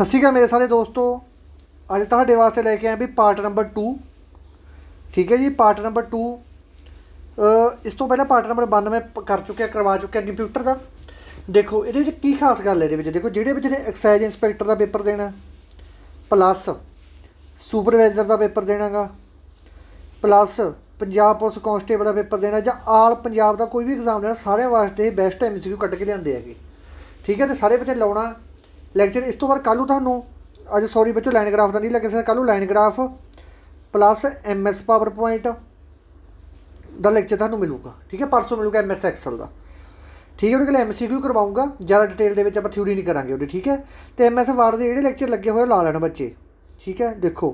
सत श्री अकाल मेरे सारे दोस्तों। अज तुहाडे वास्ते लैके आए भी पार्ट नंबर 2। ठीक है जी, पार्ट नंबर 2। इस तो पहले पार्ट नंबर 1 मैं कर चुकिया, करवा चुकिया कंप्यूटर का। देखो ये की खास गल है, देखो जिहड़े बच्चे ने एक्साइज इंस्पैक्टर का पेपर देना प्लस सुपरवाइजर का पेपर देना गा प्लस पंजाब पुलिस कांस्टेबल का पेपर देना जां आल पंजाब का कोई भी एग्जाम देना, सारे वास्ते बेस्ट MCQ कट के लिआंदे हैगे। ठीक है, तो सारे बच्चे लाउणा लैक्चर। इस तो बाद कल तुहानूं अज सॉरी बच्चों लाइन ग्राफ का नहीं लगे सर, कल line graph plus MS power point का लैक्चर तुहानूं मिलूगा। ठीक है, परसों मिलूगा MS एक्सल का। ठीक है, उहदे कोल MCQ करवाऊँगा, ज़्यादा डिटेल दे विच आपां थ्योरी नहीं करांगे उहदी। ठीक है, तो MS वर्ड के जिहड़े लैक्चर लगे हुए ला लैण बच्चे। ठीक है, देखो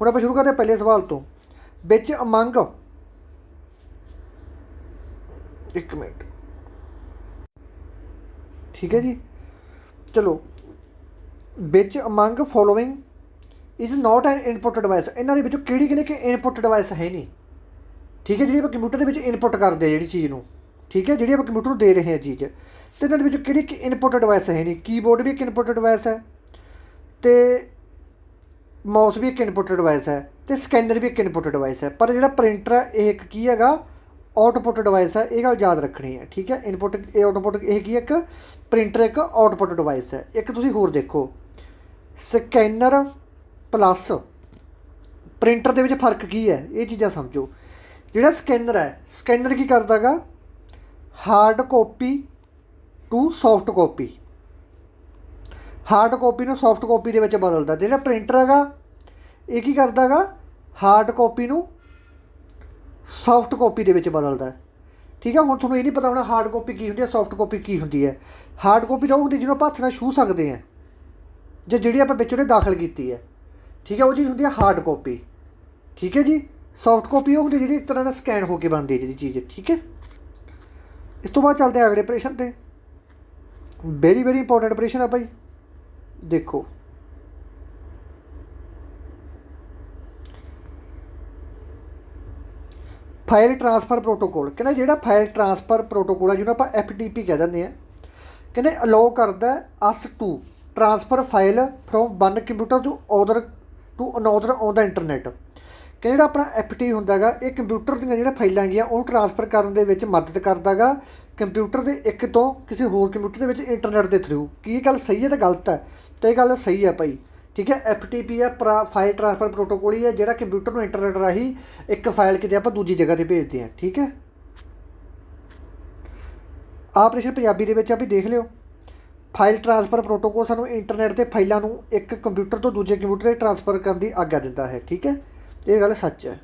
हुण आपां शुरू करते हैं पहले सवाल तो। विच अमंग एक मिनट, ठीक है जी, चलो विच among following is not an input device. इन्हां दे विचों किहड़ी कहने कि इनपुट डिवाइस है नहीं। ठीक है, जी आप कंप्यूटर के विच इनपुट करते हैं जी चीज़ को। ठीक है, जी आप कंप्यूटर को दे रहे हैं चीज़, तो इन्हां दे विचों किहड़ी इनपुट डिवाइस है नहीं। कीबोर्ड भी एक इनपुट डिवाइस है, तो माउस भी एक इनपुट डिवाइस है, तो स्कैनर भी एक इनपुट डिवाइस है। पर जो प्रिंटर है ये एक की है आउटपुट डिवाइस है, ये गल याद रखनी है। ठीक है, इनपुट आउटपुट ये की एक प्रिंटर एक आउटपुट डिवाइस है। एक तुसीं होर देखो स्कैनर प्लस प्रिंटर के विच फर्क की है, ये चीज़ां समझो। जिहड़ा स्कैनर है, स्कैनर की करदा गा hard copy to soft copy, hard copy नूं सॉफ्ट कॉपी दे विच बदलदा। जिहड़ा प्रिंटर हैगा ये की करदा गा हार्ड कॉपी नूं सॉफ्ट कॉपी दे विच बदलदा। ठीक है, हुण तुहानूं ये नहीं पता होना हार्ड कॉपी की हुंदी है, सॉफ्ट कॉपी की हुंदी है। हार्ड कॉपी तो हुंदी जिहनूं आपां हत्थ नाल छूह सकदे हैं जे जिहड़ी आपां विच उहदे दाखल कीती है। ठीक है, वो चीज़ होंगी है हार्ड कॉपी। ठीक है जी, सॉफ्ट कॉपी वो होंगी जी एक तरह का स्कैन होकर बनती है जी चीज़। ठीक है, इस तो बाद चलते हैं अगले ऑपरेशन पे। वेरी वेरी इंपॉर्टेंट ऑपरेशन है भाई। देखो फाइल ट्रांसफर प्रोटोकॉल कहना, जो फाइल ट्रांसफर प्रोटोकॉल है जिन्होंने आप FTP कह दें, कहने अलाउ करता है us to transfer file from one computer to another on the internet. कि जो अपना FTP होंदा गा ये कंप्यूटर दी जो फाइलां गईयां वो ट्रांसफर करने दे मदद करता गा कंप्यूटर के एक तो किसी होर कंप्यूटर के इंटरनेट के थ्रू। की गल सही है तो गलत है? तो ये गल सही है भाई। ठीक है, FTP है फाइल ट्रांसफर प्रोटोकॉल ही है जो कंप्यूटर को इंटरनेट राही एक फाइल किते आप दूजी जगह पर भेजते हैं। ठीक है, ऑपरेशन पंजाबी दे विच आप देख लियो। फाइल ट्रांसफर प्रोटोकॉल सानू इंटरनेट से फाइलों को एक कंप्यूटर तो दूजे कंप्यूटर से ट्रांसफर करने की आग्ञा दिता है। ठीक है, ये गल सच है।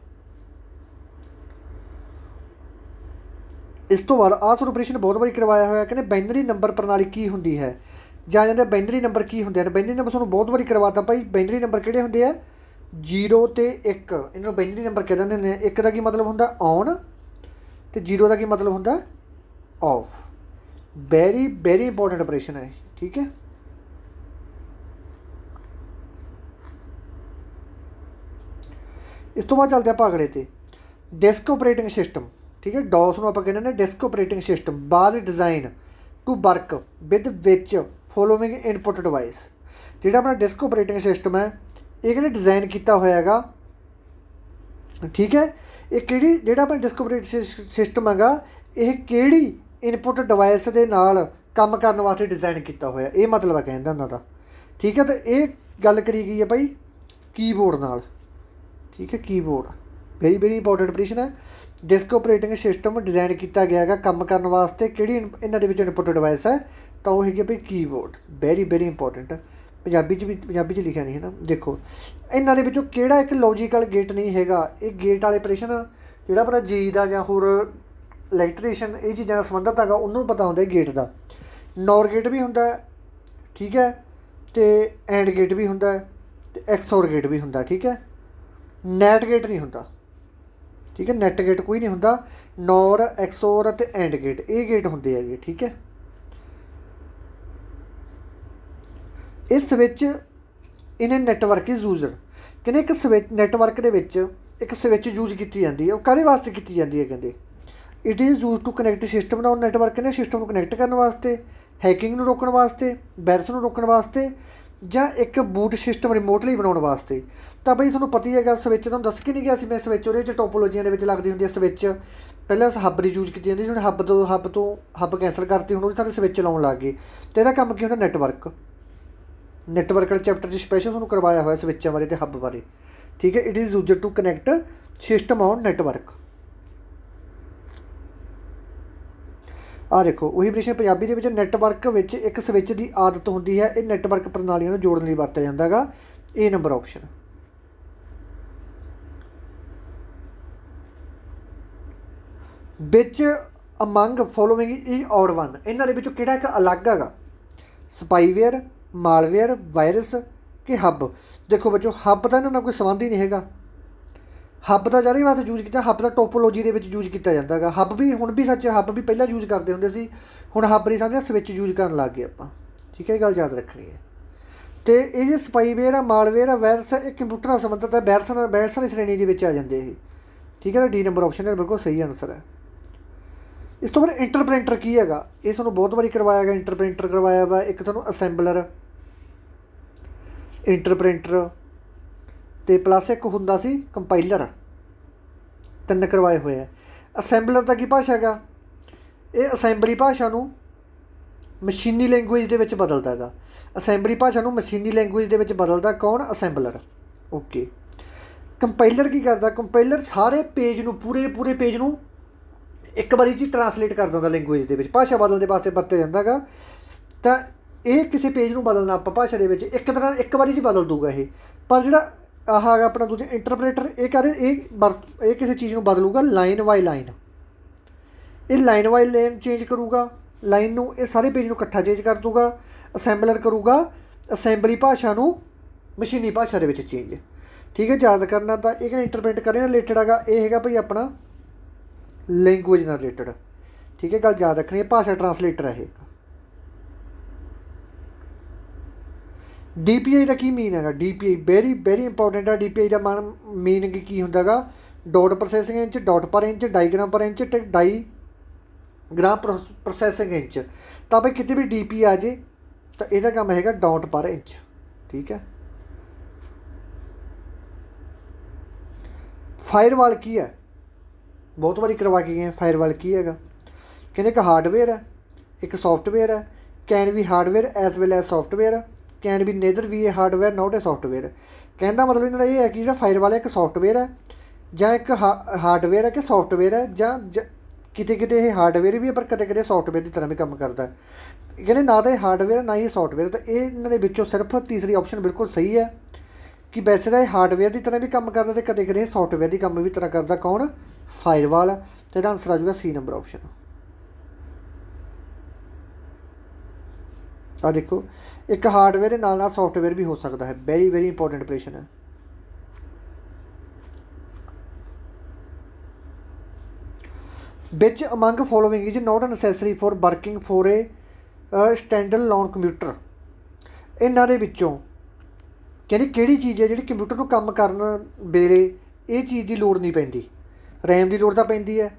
इस तो बाद आह ऑपरेशन बहुत बारी करवाया हुआ। कहने बाइनरी नंबर प्रणाली की होंगी है जां जांदे बाइनरी नंबर की होंगे हैं। बाइनरी नंबर सानू बहुत बारी करवाता भाई। बाइनरी नंबर किहड़े होंगे है 0 ते 1, इन्होंने बाइनरी नंबर कह देंगे ने। 1 का की मतलब होंगे ऑन तो 0 का की मतलब होंगे of. Very very important operation है। ठीक है, इस तो बाद चलते हैं अगले ते डिस्क ऑपरेटिंग सिस्टम। ठीक है, डॉस में आप कहते डिस्क ऑपरेटिंग सिस्टम बाद design to work with which following input device. जो अपना डिस्क ऑपरेटिंग सिस्टम है ये कहने डिज़ाइन किया होएगा। ठीक है, ये किहड़ी जो अपना डिस्क ऑपरेटिंग सिस्टम हैगा ये किहड़ी इनपुट डिवाइस के नाल काम करने वास्ते डिज़ाइन किया होया, ये मतलब है कहने उन्हों का। ठीक है, तो ये गल करी गई है भाई कीबोर्ड नाल। ठीक है, keyboard very very important operation है। डिस्क ऑपरेटिंग सिस्टम डिज़ाइन किया गया है काम करने वास्ते किहड़ी इन्हां दे विच इनपुट डिवाइस है तो वो है भाई keyboard. Very very important Punjabi च भी पंजाबी च लिखा नहीं है ना। देखो इन्हां दे विचों किहड़ा एक लॉजिकल गेट नहीं हैगा। ये गेट वाले ऑपरेशन जिहड़ा अपना जी का जां होर इलैक्ट्रीशियन ये चीज़ों नाल संबंधित हैगा उन्होंने पता होंदा गेट का। नॉर गेट भी होंदा है। ठीक है, तो एंड गेट भी होंदा है, तो एक्सओर गेट भी होंदा। ठीक है, नैट गेट नहीं होंदा। ठीक है, नैट गेट कोई नहीं होंदा। नॉर एक्सओर ते एंड गेट ये गेट होंदे हैगे। ठीक है, इस switch in network is used कहते एक स्विच नैटवर्क दे विच एक स्विच यूज की जाती है। वो काहदे वास्ते की जाती है कहते it is use to connect system on network ने सिस्टम को कनैक्ट करने वास्ते, हैकिंग नूं रोकण वास्ते, वायरस नूं रोकण वास्ते ਜਾਂ ਇੱਕ ਬੂਟ ਸਿਸਟਮ ਰਿਮੋਟਲੀ ਬਣਾਉਣ ਵਾਸਤੇ। ਤਾਂ ਬਈ ਤੁਹਾਨੂੰ ਪਤਾ ਹੀ ਹੈਗਾ ਸਵਿੱਚ ਤੁਹਾਨੂੰ ਦੱਸ ਕੇ ਨਹੀਂ ਗਿਆ ਸੀ ਮੈਂ ਸਵਿੱਚ ਉਹਦੇ ਵਿੱਚ ਟੋਪੋਲੋਜੀਆਂ ਦੇ ਵਿੱਚ ਲੱਗਦੀ ਹੁੰਦੀ ਹੈ ਸਵਿੱਚ। ਪਹਿਲਾਂ ਹੱਬ ਦੀ ਯੂਜ਼ ਕੀਤੀ ਜਾਂਦੀ ਸੀ, ਹੁਣ ਹੱਬ ਕੈਂਸਲ ਕਰਤੀ, ਹੁਣ ਉਹਦੀ ਥਾਂ ਸਵਿੱਚ ਲਾਉਣ ਲੱਗ ਗਏ। ਅਤੇ ਇਹਦਾ ਕੰਮ ਕੀ ਹੁੰਦਾ ਨੈਟਵਰਕ ਵਾਲੇ ਚੈਪਟਰ 'ਚ ਸਪੈਸ਼ਲ ਤੁਹਾਨੂੰ ਕਰਵਾਇਆ ਹੋਇਆ ਸਵਿੱਚਾਂ ਬਾਰੇ ਅਤੇ ਹੱਬ ਬਾਰੇ। ਠੀਕ ਹੈ, it is used to connect system on network. ਆਹ ਦੇਖੋ ਉਹੀ ਪ੍ਰਸ਼ਨ ਪੰਜਾਬੀ ਦੇ ਵਿੱਚ ਨੈਟਵਰਕ ਵਿੱਚ ਇੱਕ ਸਵਿੱਚ ਦੀ ਆਦਤ ਹੁੰਦੀ ਹੈ, ਇਹ ਨੈਟਵਰਕ ਪ੍ਰਣਾਲੀਆਂ ਨੂੰ ਜੋੜਨ ਲਈ ਵਰਤਿਆ ਜਾਂਦਾ ਹੈਗਾ। ਇਹ ਨੰਬਰ ਆਪਸ਼ਨ। ਵਿੱਚ among following is odd one, ਇਹਨਾਂ ਦੇ ਵਿੱਚੋਂ ਕਿਹੜਾ ਇੱਕ ਅਲੱਗ ਹੈਗਾ? ਸਪਾਈਵੇਅਰ, ਮਾਲਵੇਅਰ, ਵਾਇਰਸ ਕਿ ਹੱਬ? ਦੇਖੋ ਬੱਚੋ ਹੱਬ ਦਾ ਇਹਨਾਂ ਨਾਲ ਕੋਈ ਸੰਬੰਧ ਹੀ ਨਹੀਂ ਹੈਗਾ। ਹੱਬ ਦਾ ਜਾਰੀ ਵਾਸਤੇ ਯੂਜ਼ ਕੀਤਾ, ਹੱਬ ਦਾ ਟੋਪੋਲੋਜੀ ਦੇ ਵਿੱਚ ਯੂਜ਼ ਕੀਤਾ ਜਾਂਦਾ ਹੈਗਾ। ਹੱਬ ਵੀ ਹੁਣ ਵੀ ਸੱਚ, ਹੱਬ ਵੀ ਪਹਿਲਾਂ ਯੂਜ਼ ਕਰਦੇ ਹੁੰਦੇ ਸੀ, ਹੁਣ ਹੱਬ ਦੀ ਥਾਂ ਸਵਿੱਚ ਯੂਜ਼ ਕਰਨ ਲੱਗ ਗਏ ਆਪਾਂ। ਠੀਕ ਹੈ, ਇਹ ਗੱਲ ਯਾਦ ਰੱਖਣੀ ਹੈ। ਅਤੇ ਇਹ ਜੇ ਸਪਾਈਵੇਅਰ ਆ, ਮਾਲਵੇਅਰ ਆ, ਵਾਇਰਸ, ਇਹ ਕੰਪਿਊਟਰ ਨਾਲ ਸੰਬੰਧਿਤ ਹੈ, ਵਾਇਰਸਾਂ ਦੀ ਸ਼੍ਰੇਣੀ ਦੇ ਵਿੱਚ ਆ ਜਾਂਦੇ ਇਹ। ਠੀਕ ਹੈ ਨਾ, ਡੀ ਨੰਬਰ ਆਪਸ਼ਨ ਬਿਲਕੁਲ ਸਹੀ ਆਨਸਰ ਹੈ। ਇਸ ਤੋਂ ਬਾਅਦ ਇੰਟਰਪ੍ਰੈਂਟਰ ਕੀ ਹੈਗਾ? ਇਹ ਤੁਹਾਨੂੰ ਬਹੁਤ ਵਾਰੀ ਕਰਵਾਇਆ ਗਿਆ, ਇੰਟਰਪ੍ਰੈਂਟਰ ਕਰਵਾਇਆ ਵਾ। ਇੱਕ ਤੁਹਾਨੂੰ ਅਸੈਂਬਲਰ, ਇੰਟਰਪ੍ਰੈਂਟਰ ਅਤੇ ਪਲੱਸ ਇੱਕ ਹੁੰਦਾ ਸੀ ਕੰਪਾਈਲਰ, 3 ਕਰਵਾਏ ਹੋਏ ਹੈ। ਅਸੈਂਬਲਰ ਦਾ ਕੀ ਭਾਸ਼ਾ ਹੈਗਾ? ਇਹ ਅਸੈਂਬਲੀ ਭਾਸ਼ਾ ਨੂੰ ਮਸ਼ੀਨੀ ਲੈਂਗੁਏਜ ਦੇ ਵਿੱਚ ਬਦਲਦਾ ਹੈਗਾ। ਅਸੈਂਬਲੀ ਭਾਸ਼ਾ ਨੂੰ ਮਸ਼ੀਨੀ ਲੈਂਗੁਏਜ ਦੇ ਵਿੱਚ ਬਦਲਦਾ ਕੌਣ? ਅਸੈਂਬਲਰ। ਓਕੇ। ਕੰਪਾਈਲਰ ਕੀ ਕਰਦਾ? ਕੰਪਾਈਲਰ ਸਾਰੇ ਪੇਜ ਨੂੰ ਪੂਰੇ ਪੇਜ ਨੂੰ ਇੱਕ ਵਾਰੀ 'ਚ ਟਰਾਂਸਲੇਟ ਕਰ ਦਿੰਦਾ ਲੈਂਗੁਏਜ ਦੇ ਵਿੱਚ, ਭਾਸ਼ਾ ਬਦਲਣ ਦੇ ਵਾਸਤੇ ਵਰਤਿਆ ਜਾਂਦਾ ਹੈਗਾ। ਤਾਂ ਇਹ ਕਿਸੇ ਪੇਜ ਨੂੰ ਬਦਲਣਾ ਆਪਾਂ ਭਾਸ਼ਾ ਦੇ ਵਿੱਚ ਇੱਕ ਵਾਰੀ 'ਚ ਬਦਲ ਦੂਗਾ ਇਹ। ਪਰ ਜਿਹੜਾ ਆਹ ਹੈਗਾ ਆਪਣਾ ਦੂਜਾ ਇੰਟਰਪ੍ਰੇਟਰ, ਇਹ ਕਿਸੇ ਚੀਜ਼ ਨੂੰ ਬਦਲੂਗਾ ਲਾਈਨ ਬਾਈ ਲਾਈਨ। ਇਹ ਲਾਈਨ ਬਾਈ ਲਾਈਨ ਚੇਂਜ ਕਰੂਗਾ ਲਾਈਨ ਨੂੰ, ਇਹ ਸਾਰੇ ਪੇਜ ਨੂੰ ਇਕੱਠਾ ਚੇਂਜ ਕਰ ਦੂਗਾ। ਅਸੈਂਬਲਰ ਕਰੂਗਾ ਅਸੈਂਬਲੀ ਭਾਸ਼ਾ ਨੂੰ ਮਸ਼ੀਨੀ ਭਾਸ਼ਾ ਦੇ ਵਿੱਚ ਚੇਂਜ। ਠੀਕ ਹੈ, ਯਾਦ ਕਰਨਾ। ਤਾਂ ਇਹ ਕਿਹੜਾ ਇੰਟਰਪ੍ਰੇਟ ਕਰਨ ਨਾਲ ਰਿਲੇਟਡ ਹੈਗਾ? ਇਹ ਹੈਗਾ ਭਾਈ ਆਪਣਾ ਲੈਂਗੁਏਜ ਨਾਲ ਰਿਲੇਟਡ। ਠੀਕ ਹੈ, ਗੱਲ ਯਾਦ ਰੱਖਣੀ ਹੈ, ਭਾਸ਼ਾ ਟਰਾਂਸਲੇਟਰ ਹੈ ਇਹ। DPI ਦਾ ਕੀ ਮੀਨ ਹੈਗਾ? DPI ਵੈਰੀ ਇੰਪੋਰਟੈਂਟ ਹੈ। DPI ਦਾ ਮੀਨਿੰਗ ਕੀ ਹੁੰਦਾ ਹੈਗਾ? ਡੋਟ ਪ੍ਰੋਸੈਸਿੰਗ ਇੰਚ, ਡੋਟ ਪਰ ਇੰਚ, ਡਾਈਗ੍ਰਾਮ ਪਰ ਇੰਚ ਅਤੇ ਡਾਈਗ੍ਰਾਮ ਪ੍ਰੋਸੈਸਿੰਗ ਇੰਚ। ਤਾਂ ਭਾਈ ਕਿਤੇ ਵੀ DP ਆ ਜੇ ਤਾਂ ਇਹਦਾ ਕੰਮ ਹੈਗਾ ਡੋਟ ਪਰ ਇੰਚ। ਠੀਕ ਹੈ। ਫਾਇਰਵਾਲ ਕੀ ਹੈ? ਬਹੁਤ ਵਾਰੀ ਕਰਵਾ ਕੇ ਗਏ। ਫਾਇਰਵਾਲ ਕੀ ਹੈਗਾ? ਕਹਿੰਦੇ ਇੱਕ ਹਾਰਡਵੇਅਰ ਹੈ, ਇੱਕ ਸੋਫਟਵੇਅਰ ਹੈ। Can be hardware as well as software, can be neither be a hardware not a software. ਕਹਿੰਦਾ ਮਤਲਬ ਇਹਨਾਂ ਦਾ ਇਹ ਹੈ ਕਿ ਜਿਹੜਾ ਫਾਇਰਵਾਲ ਹੈ ਇੱਕ ਸੋਫਟਵੇਅਰ ਹੈ ਜਾਂ ਇੱਕ ਹਾਰਡਵੇਅਰ ਹੈ ਕਿ ਸੋਫਟਵੇਅਰ ਹੈ, ਜਾਂ ਕਿਤੇ ਇਹ ਹਾਰਡਵੇਅਰ ਵੀ ਹੈ ਪਰ ਕਦੇ ਸੋਫਟਵੇਅਰ ਦੀ ਤਰ੍ਹਾਂ ਵੀ ਕੰਮ ਕਰਦਾ। ਕਹਿੰਦੇ ਨਾ ਤਾਂ ਇਹ ਹਾਰਡਵੇਅਰ ਨਾ ਹੀ ਸੋਫਟਵੇਅਰ। ਤਾਂ ਇਹ ਇਹਨਾਂ ਦੇ ਵਿੱਚੋਂ ਸਿਰਫ ਤੀਸਰੀ ਆਪਸ਼ਨ ਬਿਲਕੁਲ ਸਹੀ ਹੈ ਕਿ ਵੈਸੇ ਤਾਂ ਇਹ ਹਾਰਡਵੇਅਰ ਦੀ ਤਰ੍ਹਾਂ ਵੀ ਕੰਮ ਕਰਦਾ ਅਤੇ ਕਦੇ ਸੋਫਟਵੇਅਰ ਦੀ ਕੰਮ ਵੀ ਤਰ੍ਹਾਂ ਕਰਦਾ। ਕੌਣ? ਫਾਇਰਵਾਲ। ਅਤੇ ਇਹਦਾ ਆਨਸਰ ਆ ਜਾਊਗਾ C ਨੰਬਰ ਆਪਸ਼ਨ। ਆਹ ਦੇਖੋ, ਇੱਕ ਹਾਰਡਵੇਅਰ ਦੇ ਨਾਲ ਸੋਫਟਵੇਅਰ ਵੀ ਹੋ ਸਕਦਾ ਹੈ। ਵੈਰੀ ਇੰਪੋਰਟੈਂਟ ਆਪਰੇਸ਼ਨ ਹੈ। Which among following is not necessary for working for A stand alone computer. ਇਹਨਾਂ ਦੇ ਵਿੱਚੋਂ ਕਹਿੰਦੇ ਕਿਹੜੀ ਚੀਜ਼ ਹੈ ਜਿਹੜੀ ਕੰਪਿਊਟਰ ਨੂੰ ਕੰਮ ਕਰਨ ਵੇਲੇ ਇਹ ਚੀਜ਼ ਦੀ ਲੋੜ ਨਹੀਂ ਪੈਂਦੀ? ਰੈਮ ਦੀ ਲੋੜ ਤਾਂ ਪੈਂਦੀ ਹੈ,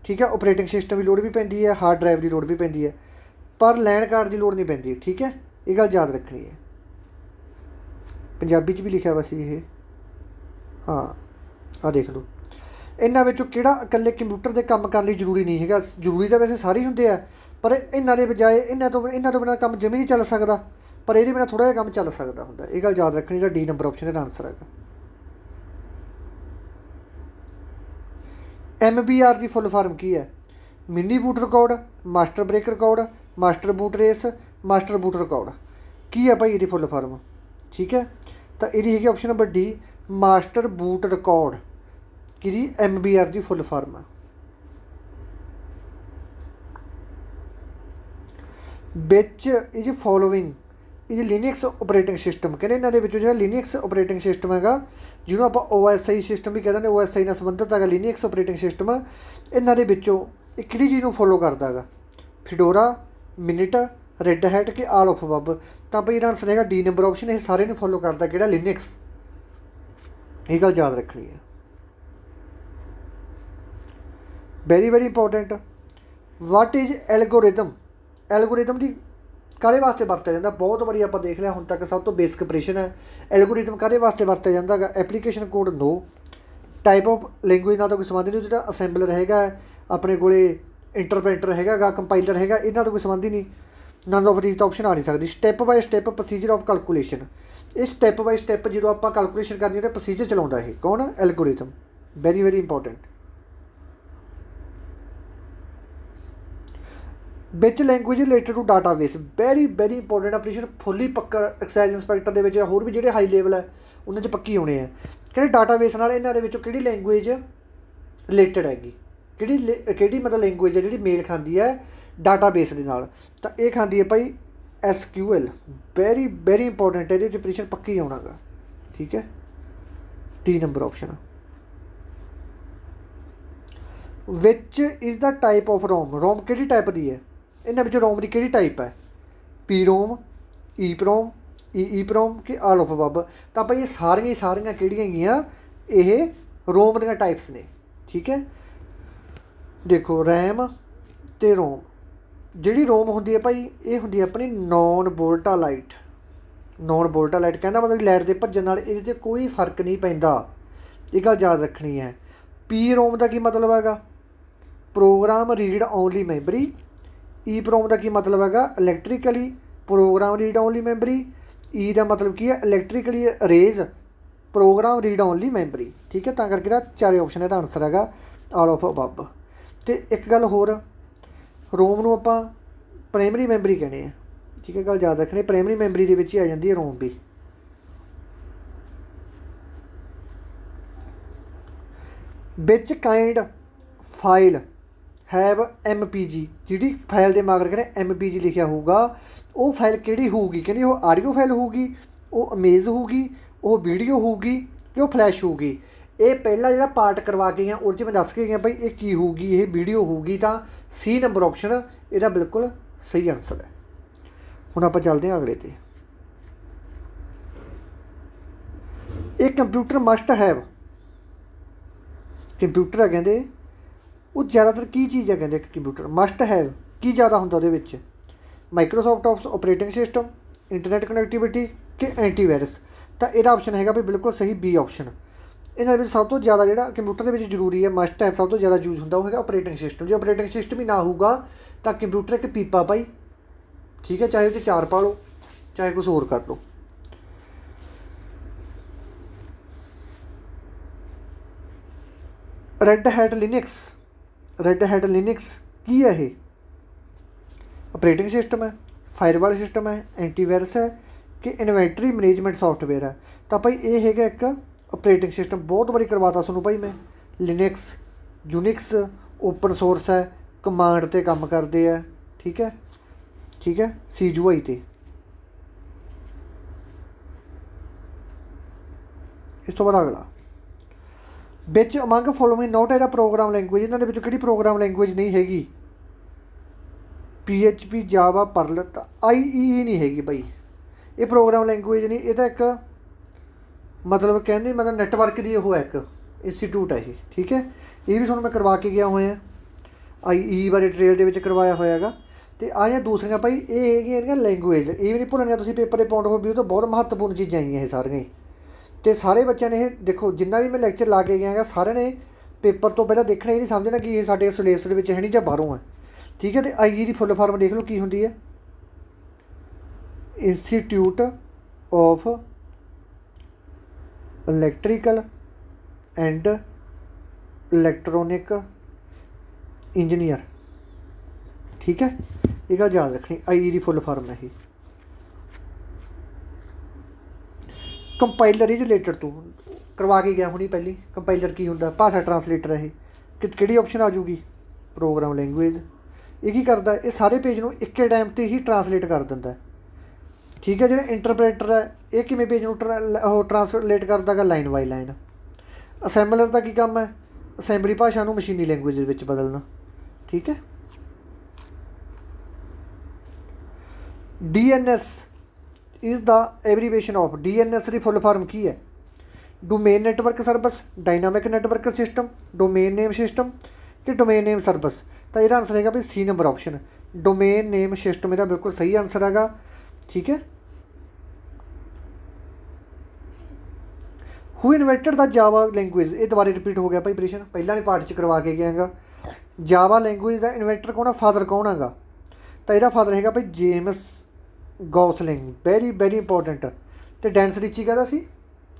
ਠੀਕ ਹੈ, ਆਪਰੇਟਿੰਗ ਸਿਸਟਮ ਦੀ ਲੋੜ ਵੀ ਪੈਂਦੀ ਹੈ, ਹਾਰਡ ਡਰਾਈਵ ਦੀ ਲੋੜ ਵੀ ਪੈਂਦੀ ਹੈ, ਪਰ ਲੈਂਡ ਕਾਰਡ ਦੀ ਲੋੜ ਨਹੀਂ ਪੈਂਦੀ। ਠੀਕ ਹੈ, ਇਹ ਗੱਲ ਯਾਦ ਰੱਖਣੀ ਹੈ। ਪੰਜਾਬੀ 'ਚ ਵੀ ਲਿਖਿਆ ਵਾ ਸੀ ਇਹ। ਹਾਂ, ਆਹ ਦੇਖ ਲਓ। ਇਹਨਾਂ ਵਿੱਚੋਂ ਕਿਹੜਾ ਇਕੱਲੇ ਕੰਪਿਊਟਰ ਦੇ ਕੰਮ ਕਰਨ ਲਈ ਜ਼ਰੂਰੀ ਨਹੀਂ ਹੈਗਾ? ਜ਼ਰੂਰੀ ਤਾਂ ਵੈਸੇ ਸਾਰੇ ਹੀ ਹੁੰਦੇ ਆ, ਪਰ ਇਹਨਾਂ ਦੇ ਬਜਾਏ ਇਹਨਾਂ ਤੋਂ ਬਿਨਾਂ ਕੰਮ ਜਮੀ ਨਹੀਂ ਚੱਲ ਸਕਦਾ, ਪਰ ਇਹਦੇ ਬਿਨਾਂ ਥੋੜ੍ਹਾ ਜਿਹਾ ਕੰਮ ਚੱਲ ਸਕਦਾ ਹੁੰਦਾ। ਇਹ ਗੱਲ ਯਾਦ ਰੱਖਣੀ। ਤਾਂ D ਨੰਬਰ ਆਪਸ਼ਨ ਦਾ ਆਨਸਰ ਹੈਗਾ। MBR ਦੀ ਫੁੱਲ ਫਾਰਮ ਕੀ ਹੈ? Mini boot record, master break record, master boot race, master boot record. ਕੀ ਹੈ ਭਾਈ ਇਹਦੀ ਫੁੱਲ ਫਾਰਮ? ਠੀਕ ਹੈ, ਤਾਂ ਇਹਦੀ ਹੈਗੀ option number D, master boot record. ਕਿਹਦੀ? MBR ਦੀ ਫੁੱਲ ਫਾਰਮ ਆ। ਵਿੱਚ is following is Linux operating system. ਕਹਿੰਦੇ ਇਹਨਾਂ ਦੇ ਵਿੱਚੋਂ ਜਿਹੜਾ ਲਿਨਿਕਸ ਆਪਰੇਟਿੰਗ ਸਿਸਟਮ ਹੈਗਾ, ਜਿਹਨੂੰ ਆਪਾਂ OSI ਸਿਸਟਮ ਵੀ ਕਹਿ ਦਿੰਦੇ, OSI ਨਾਲ ਸੰਬੰਧਿਤ ਹੈਗਾ ਲਿਨਿਕਸ ਆਪਰੇਟਿੰਗ ਸਿਸਟਮ। ਇਹਨਾਂ ਦੇ ਵਿੱਚੋਂ ਇਹ ਕਿਹੜੀ ਚੀਜ਼ ਨੂੰ ਫੋਲੋ ਕਰਦਾ ਹੈਗਾ? ਫਿਡੋਰਾ, ਮਿਨਿਟ, ਰੈੱਡ ਹੈਟ ਕਿ ਆਲ ਆਫ ਅਬਵ। ਤਾਂ ਭਾਈ ਇਹਦਾ ਆਨਸਰ ਹੈਗਾ D ਨੰਬਰ ਆਪਸ਼ਨ। ਇਹ ਸਾਰੇ ਨੂੰ ਫੋਲੋ ਕਰਦਾ ਕਿਹੜਾ? ਲਿਨਿਕਸ। ਇਹ ਗੱਲ ਯਾਦ ਰੱਖਣੀ ਹੈ। Very important. What is algorithm? Algorithm ਦੀ ਕਾਹਦੇ ਵਾਸਤੇ ਵਰਤਿਆ ਜਾਂਦਾ? ਬਹੁਤ ਵਾਰੀ ਆਪਾਂ ਦੇਖ ਲਿਆ ਹੁਣ ਤੱਕ, ਸਭ ਤੋਂ ਬੇਸਿਕ ਆਪਰੇਸ਼ਨ ਹੈ। ਐਲਗੋਰਿਥਮ ਕਾਹਦੇ ਵਾਸਤੇ ਵਰਤਿਆ ਜਾਂਦਾ ਹੈਗਾ? ਐਪਲੀਕੇਸ਼ਨ ਕੋਡ ਨੋ। ਟਾਈਪ ਆਫ ਲੈਂਗੁਏਜ ਨਾਲ ਤਾਂ ਕੋਈ ਸੰਬੰਧ ਨਹੀਂ। ਜਿਹੜਾ ਅਸੈਂਬਲਰ ਹੈਗਾ ਆਪਣੇ ਕੋਲ, ਇੰਟਰਪ੍ਰੇਟਰ ਹੈਗਾ ਗਾ, ਕੰਪਾਈਲਰ ਹੈਗਾ, ਇਹਨਾਂ ਦਾ ਕੋਈ ਸੰਬੰਧ ਹੀ ਨਹੀਂ। ਨਨ ਆਫ ਦੀਸ ਤਾਂ ਆਪਸ਼ਨ ਆ ਨਹੀਂ ਸਕਦੀ। Step by step procedure of calculation. ਇਹ ਸਟੈਪ ਬਾਏ ਸਟੈਪ ਜਦੋਂ ਆਪਾਂ ਕੈਲਕੂਲੇਸ਼ਨ ਕਰਨੀ ਹੈ ਤਾਂ ਪ੍ਰੋਸੀਜਰ ਚਲਾਉਂਦਾ ਇਹ ਕੌਣ? ਐਲਗੋਰਿਥਮ। Very very important. ਵਿੱਚ language related to database, very very important operation. Fully ਪੱਕਾ ਐਕਸਾਈਜ਼ ਇੰਸਪੈਕਟਰ ਦੇ ਵਿੱਚ ਹੋਰ ਵੀ ਜਿਹੜੇ ਹਾਈ ਲੈਵਲ ਹੈ ਉਹਨਾਂ 'ਚ ਪੱਕੀ ਆਉਣੇ ਆ। ਕਹਿੰਦੇ ਡਾਟਾਬੇਸ ਨਾਲ ਇਹਨਾਂ ਦੇ ਵਿੱਚੋਂ ਕਿਹੜੀ ਲੈਂਗੁਏਜ ਰਿਲੇਟਡ ਹੈਗੀ, ਕਿਹੜੀ ਮਤਲਬ ਲੈਂਗੁਏਜ ਹੈ ਜਿਹੜੀ ਮੇਲ ਖਾਂਦੀ ਹੈ ਡਾਟਾਬੇਸ ਦੇ ਨਾਲ? ਤਾਂ ਇਹ ਖਾਂਦੀ ਹੈ ਭਾਈ SQL। ਵੈਰੀ ਵੈਰੀ ਇੰਪੋਰਟੈਂਟ, ਇਹਦੇ ਵਿੱਚ ਆਪਰੇਸ਼ਨ ਪੱਕੀ ਆਉਣਾ ਗਾ। ਠੀਕ ਹੈ, T number option. Which is the type of ROM. ROM ਕਿਹੜੀ ਟਾਈਪ ਦੀ ਹੈ? ਇਹਨਾਂ ਵਿੱਚੋਂ ਰੋਮ ਦੀ ਕਿਹੜੀ ਟਾਈਪ ਹੈ? ਪੀ ਰੋਮ, ਈ ਪ੍ਰੋਮ, ਈ ਪ੍ਰੋਮ ਕਿ ਆਲ ਆਫ ਅਬਵ? ਤਾਂ ਭਾਈ ਇਹ ਸਾਰੀਆਂ ਕਿਹੜੀਆਂ ਹੈਗੀਆਂ? ਇਹ ਰੋਮ ਦੀਆਂ ਟਾਈਪਸ ਨੇ। ਠੀਕ ਹੈ, ਦੇਖੋ ਰੈਮ ਅਤੇ ਰੋਮ। ਜਿਹੜੀ ਰੋਮ ਹੁੰਦੀ ਹੈ ਭਾਈ ਇਹ ਹੁੰਦੀ ਹੈ ਆਪਣੀ ਨੋਨ ਵੋਲਟਾਲਾਈਟ। ਨੋਨ ਵੋਲਟਾਲਾਈਟ ਕਹਿੰਦਾ ਮਤਲਬ ਲਾਈਟ ਦੇ ਭੱਜਣ ਨਾਲ ਇਹਦੇ 'ਤੇ ਕੋਈ ਫਰਕ ਨਹੀਂ ਪੈਂਦਾ। ਇਹ ਗੱਲ ਯਾਦ ਰੱਖਣੀ ਹੈ। ਪੀ ਰੋਮ ਦਾ ਕੀ ਮਤਲਬ ਹੈਗਾ? Program read only memory. E PROM ਦਾ ਕੀ ਮਤਲਬ ਹੈਗਾ? Electrically program read only memory. E ਦਾ ਮਤਲਬ ਕੀ ਹੈ? Electrically erase program read only memory. ਠੀਕ ਹੈ, ਤਾਂ ਕਰਕੇ ਜਿਹੜਾ ਚਾਰੇ ਆਪਸ਼ਨ ਇਹਦਾ ਆਨਸਰ ਹੈਗਾ ਆਲ ਆਫ ਅਬਵ। ਅਤੇ ਇੱਕ ਗੱਲ ਹੋਰ, ਰੋਮ ਨੂੰ ਆਪਾਂ ਪ੍ਰਾਇਮਰੀ ਮੈਮਰੀ ਕਹਿੰਦੇ ਹਾਂ। ਠੀਕ ਹੈ, ਗੱਲ ਯਾਦ ਰੱਖਣੀ, ਪ੍ਰਾਇਮਰੀ ਮੈਮਰੀ ਦੇ ਵਿੱਚ ਹੀ ਆ ਜਾਂਦੀ ਹੈ ਰੋਮ ਵੀ। ਵਿੱਚ ਕਾਇੰਡ ਫਾਈਲ ਹੈਵ MPG। ਜਿਹੜੀ ਫਾਈਲ ਦੇ ਮਗਰ ਕਹਿੰਦੇ MPG ਲਿਖਿਆ ਹੋਊਗਾ, ਉਹ ਫਾਈਲ ਕਿਹੜੀ ਹੋਊਗੀ? ਕਹਿੰਦੀ ਉਹ ਆਡੀਓ ਫਾਈਲ ਹੋਊਗੀ, ਉਹ ਇਮੇਜ ਹੋਊਗੀ, ਉਹ ਵੀਡੀਓ ਹੋਊਗੀ ਕਿ ਉਹ ਫਲੈਸ਼ ਹੋਊਗੀ? ਇਹ ਪਹਿਲਾ ਜਿਹੜਾ ਪਾਰਟ ਕਰਵਾ ਕੇ ਗਿਆ ਉਹਦੇ 'ਚ ਮੈਂ ਦੱਸ ਕੇ ਗਿਆ ਭਾਈ ਇਹ ਕੀ ਹੋਊਗੀ, ਇਹ ਵੀਡੀਓ ਹੋਊਗੀ। ਤਾਂ C ਨੰਬਰ ਆਪਸ਼ਨ ਇਹਦਾ ਬਿਲਕੁਲ ਸਹੀ ਆਨਸਰ ਹੈ। ਹੁਣ ਆਪਾਂ ਚੱਲਦੇ ਹਾਂ ਅਗਲੇ 'ਤੇ। ਇਹ ਕੰਪਿਊਟਰ ਮਸਟ ਹੈਵ। ਕੰਪਿਊਟਰ ਆ ਕਹਿੰਦੇ ਉਹ ਜ਼ਿਆਦਾਤਰ ਕੀ ਚੀਜ਼ ਹੈ? ਕਹਿੰਦੇ ਕੰਪਿਊਟਰ ਮਸਟ ਹੈਵ ਕੀ ਜ਼ਿਆਦਾ ਹੁੰਦਾ ਉਹਦੇ ਵਿੱਚ? Microsoft operating system, internet connectivity ਕਿ ਐਂਟੀਵਾਇਰਸ? ਤਾਂ ਇਹਦਾ ਆਪਸ਼ਨ ਹੈਗਾ ਵੀ ਬਿਲਕੁਲ ਸਹੀ B ਆਪਸ਼ਨ। ਇਹਨਾਂ ਵਿੱਚ ਸਭ ਤੋਂ ਜ਼ਿਆਦਾ ਜਿਹੜਾ ਕੰਪਿਊਟਰ ਦੇ ਵਿੱਚ ਜ਼ਰੂਰੀ ਹੈ, ਮਸਟ ਹੈਵ ਸਭ ਤੋਂ ਜ਼ਿਆਦਾ ਯੂਜ਼ ਹੁੰਦਾ ਉਹ ਹੈਗਾ ਆਪਰੇਟਿੰਗ ਸਿਸਟਮ। ਜੇ ਆਪਰੇਟਿੰਗ ਸਿਸਟਮ ਹੀ ਨਾ ਹੋਊਗਾ ਤਾਂ ਕੰਪਿਊਟਰ ਇੱਕ ਪੀਪਾ ਭਾਈ। ਠੀਕ ਹੈ, ਚਾਹੇ ਉਹ 'ਚ 4 ਪਾ ਲਓ, ਚਾਹੇ ਕੁਛ ਹੋਰ ਕਰ ਲਓ। Red Hat Linux. Red Hat Linux ਕੀ ਹੈ? ਇਹ ਆਪਰੇਟਿੰਗ ਸਿਸਟਮ ਹੈ, ਫਾਇਰਵਾਲ ਸਿਸਟਮ ਹੈ, ਐਂਟੀਵਾਇਰਸ ਹੈ ਕਿ ਇਨਵੈਂਟਰੀ ਮੈਨੇਜਮੈਂਟ ਸੌਫਟਵੇਅਰ ਹੈ? ਤਾਂ ਭਾਈ ਇਹ ਹੈਗਾ ਇੱਕ ਆਪਰੇਟਿੰਗ ਸਿਸਟਮ। ਬਹੁਤ ਵਾਰੀ ਕਰਵਾਤਾ ਤੁਹਾਨੂੰ ਭਾਈ ਮੈਂ। ਲਿਨਿਕਸ, ਯੂਨਿਕਸ ਓਪਨ ਸੋਰਸ ਹੈ, ਕਮਾਂਡ 'ਤੇ ਕੰਮ ਕਰਦੇ ਆ। ਠੀਕ ਹੈ, ਠੀਕ ਹੈ, CGI 'ਤੇ। ਇਸ ਤੋਂ ਬਾਅਦ ਅਗਲਾ ਵਿੱਚ ਅਮੰਗ ਫੋਲੋਇੰਗ ਨੋਟ ਇਹਦਾ ਪ੍ਰੋਗਰਾਮ ਲੈਂਗੁਏਜ। ਇਹਨਾਂ ਦੇ ਵਿੱਚੋਂ ਕਿਹੜੀ ਪ੍ਰੋਗਰਾਮ ਲੈਂਗੁਏਜ ਨਹੀਂ ਹੈਗੀ? PHP, ਜਾਵਾ, ਪਰਲ। ਤਾਂ IEE ਨਹੀਂ ਹੈਗੀ ਭਾਈ, ਇਹ ਪ੍ਰੋਗਰਾਮ ਲੈਂਗੁਏਜ ਨਹੀਂ। ਇਹ ਤਾਂ ਇੱਕ ਮਤਲਬ ਕਹਿੰਦੇ ਮਤਲਬ ਨੈਟਵਰਕ ਦੀ ਉਹ ਹੈ, ਇੱਕ ਇੰਸਟੀਟਿਊਟ ਹੈ ਇਹ। ਠੀਕ ਹੈ, ਇਹ ਵੀ ਤੁਹਾਨੂੰ ਮੈਂ ਕਰਵਾ ਕੇ ਗਿਆ ਹੋਇਆ। IEE ਬਾਰੇ ਡਿਟੇਲ ਦੇ ਵਿੱਚ ਕਰਵਾਇਆ ਹੋਇਆ ਹੈਗਾ। ਅਤੇ ਆਹ ਜਿਹੜੀਆਂ ਦੂਸਰੀਆਂ ਭਾਈ ਇਹ ਹੈਗੀਆਂ ਇਹਦੀਆਂ ਲੈਂਗੁਏਜ। ਇਹ ਵੀ ਨਹੀਂ ਭੁੱਲਣੀਆਂ ਤੁਸੀਂ ਪੇਪਰ ਦੇ ਪੁਆਇੰਟ ਆਫ ਵਿਊ ਤੋਂ। ਬਹੁਤ ਮਹੱਤਵਪੂਰਨ ਚੀਜ਼ਾਂ ਆਈਆਂ ਇਹ ਸਾਰੀਆਂ ਹੀ। ਅਤੇ ਸਾਰੇ ਬੱਚਿਆਂ ਨੇ ਇਹ ਦੇਖੋ, ਜਿੰਨਾ ਵੀ ਮੈਂ ਲੈਕਚਰ ਲਾ ਕੇ ਗਿਆ ਹੈਗਾ ਸਾਰਿਆਂ ਨੇ ਪੇਪਰ ਤੋਂ ਪਹਿਲਾਂ ਦੇਖਣਾ, ਇਹ ਨਹੀਂ ਸਮਝਣਾ ਕਿ ਇਹ ਸਾਡੇ ਸਿਲੇਬਸ ਦੇ ਵਿੱਚ ਹੈ ਨਹੀਂ ਜਾਂ ਬਾਹਰੋਂ ਹੈ। ਠੀਕ ਹੈ, ਅਤੇ IE ਦੀ ਫੁੱਲ ਫਾਰਮ ਦੇਖ ਲਓ ਕੀ ਹੁੰਦੀ ਹੈ? Institute of electrical and electronic engineer. ਠੀਕ ਹੈ, ਇਹ ਗੱਲ ਯਾਦ ਰੱਖਣੀ, IE ਦੀ ਫੁੱਲ ਫਾਰਮ ਹੈ ਇਹ। ਕੰਪਾਈਲਰ ਇਜ਼ ਰਿਲੇਟਡ ਟੂ ਕਰਵਾ ਕੇ ਗਿਆ ਹੁਣੀ ਪਹਿਲੀ। ਕੰਪਾਈਲਰ ਕੀ ਹੁੰਦਾ? ਭਾਸ਼ਾ ਟਰਾਂਸਲੇਟਰ ਹੈ ਇਹ। ਕਿਹੜੀ ਆਪਸ਼ਨ ਆ ਜੂਗੀ? Program language. ਇਹ ਕੀ ਕਰਦਾ? ਇਹ ਸਾਰੇ ਪੇਜ ਨੂੰ ਇੱਕੇ ਟਾਈਮ 'ਤੇ ਹੀ ਟਰਾਂਸਲੇਟ ਕਰ ਦਿੰਦਾ। ਠੀਕ ਹੈ, ਜਿਹੜਾ ਇੰਟਰਪ੍ਰੇਟਰ ਹੈ ਇਹ ਕਿਵੇਂ ਪੇਜ ਨੂੰ ਉਹ ਟਰਾਂਸਲੇਟ ਕਰਦਾ ਗਾ? ਲਾਈਨ ਬਾਈ ਲਾਈਨ। ਅਸੈਂਬਲਰ ਦਾ ਕੀ ਕੰਮ ਹੈ? ਅਸੈਂਬਲੀ ਭਾਸ਼ਾ ਨੂੰ ਮਸ਼ੀਨੀ ਲੈਂਗੁਏਜ ਦੇ ਵਿੱਚ ਬਦਲਣਾ। ਠੀਕ ਹੈ, DNS is the abbreviation of. DNS ਦੀ ਫੁੱਲ ਫਾਰਮ ਕੀ ਹੈ? Domain network service, dynamic network system, domain name system ਕਿ ਡੋਮੇਨ ਨੇਮ ਸਰਵਿਸ? ਤਾਂ ਇਹਦਾ ਆਨਸਰ ਹੈਗਾ ਵੀ C number option. Domain name system ਇਹਦਾ बिल्कुल सही आंसर हैगा। ठीक है। Who invented the Java language, ये दोबारा रिपीट हो गया भाई प्रश्न, पहला भी पार्ट च करवा के गया हैगा। जावा लैंगुएज का इन्वेंटर कौन है, फादर कौन हैगा, तो यदा फादर हैगा भाई James Gosling, very very important. तो डैंस रिची कहता सी,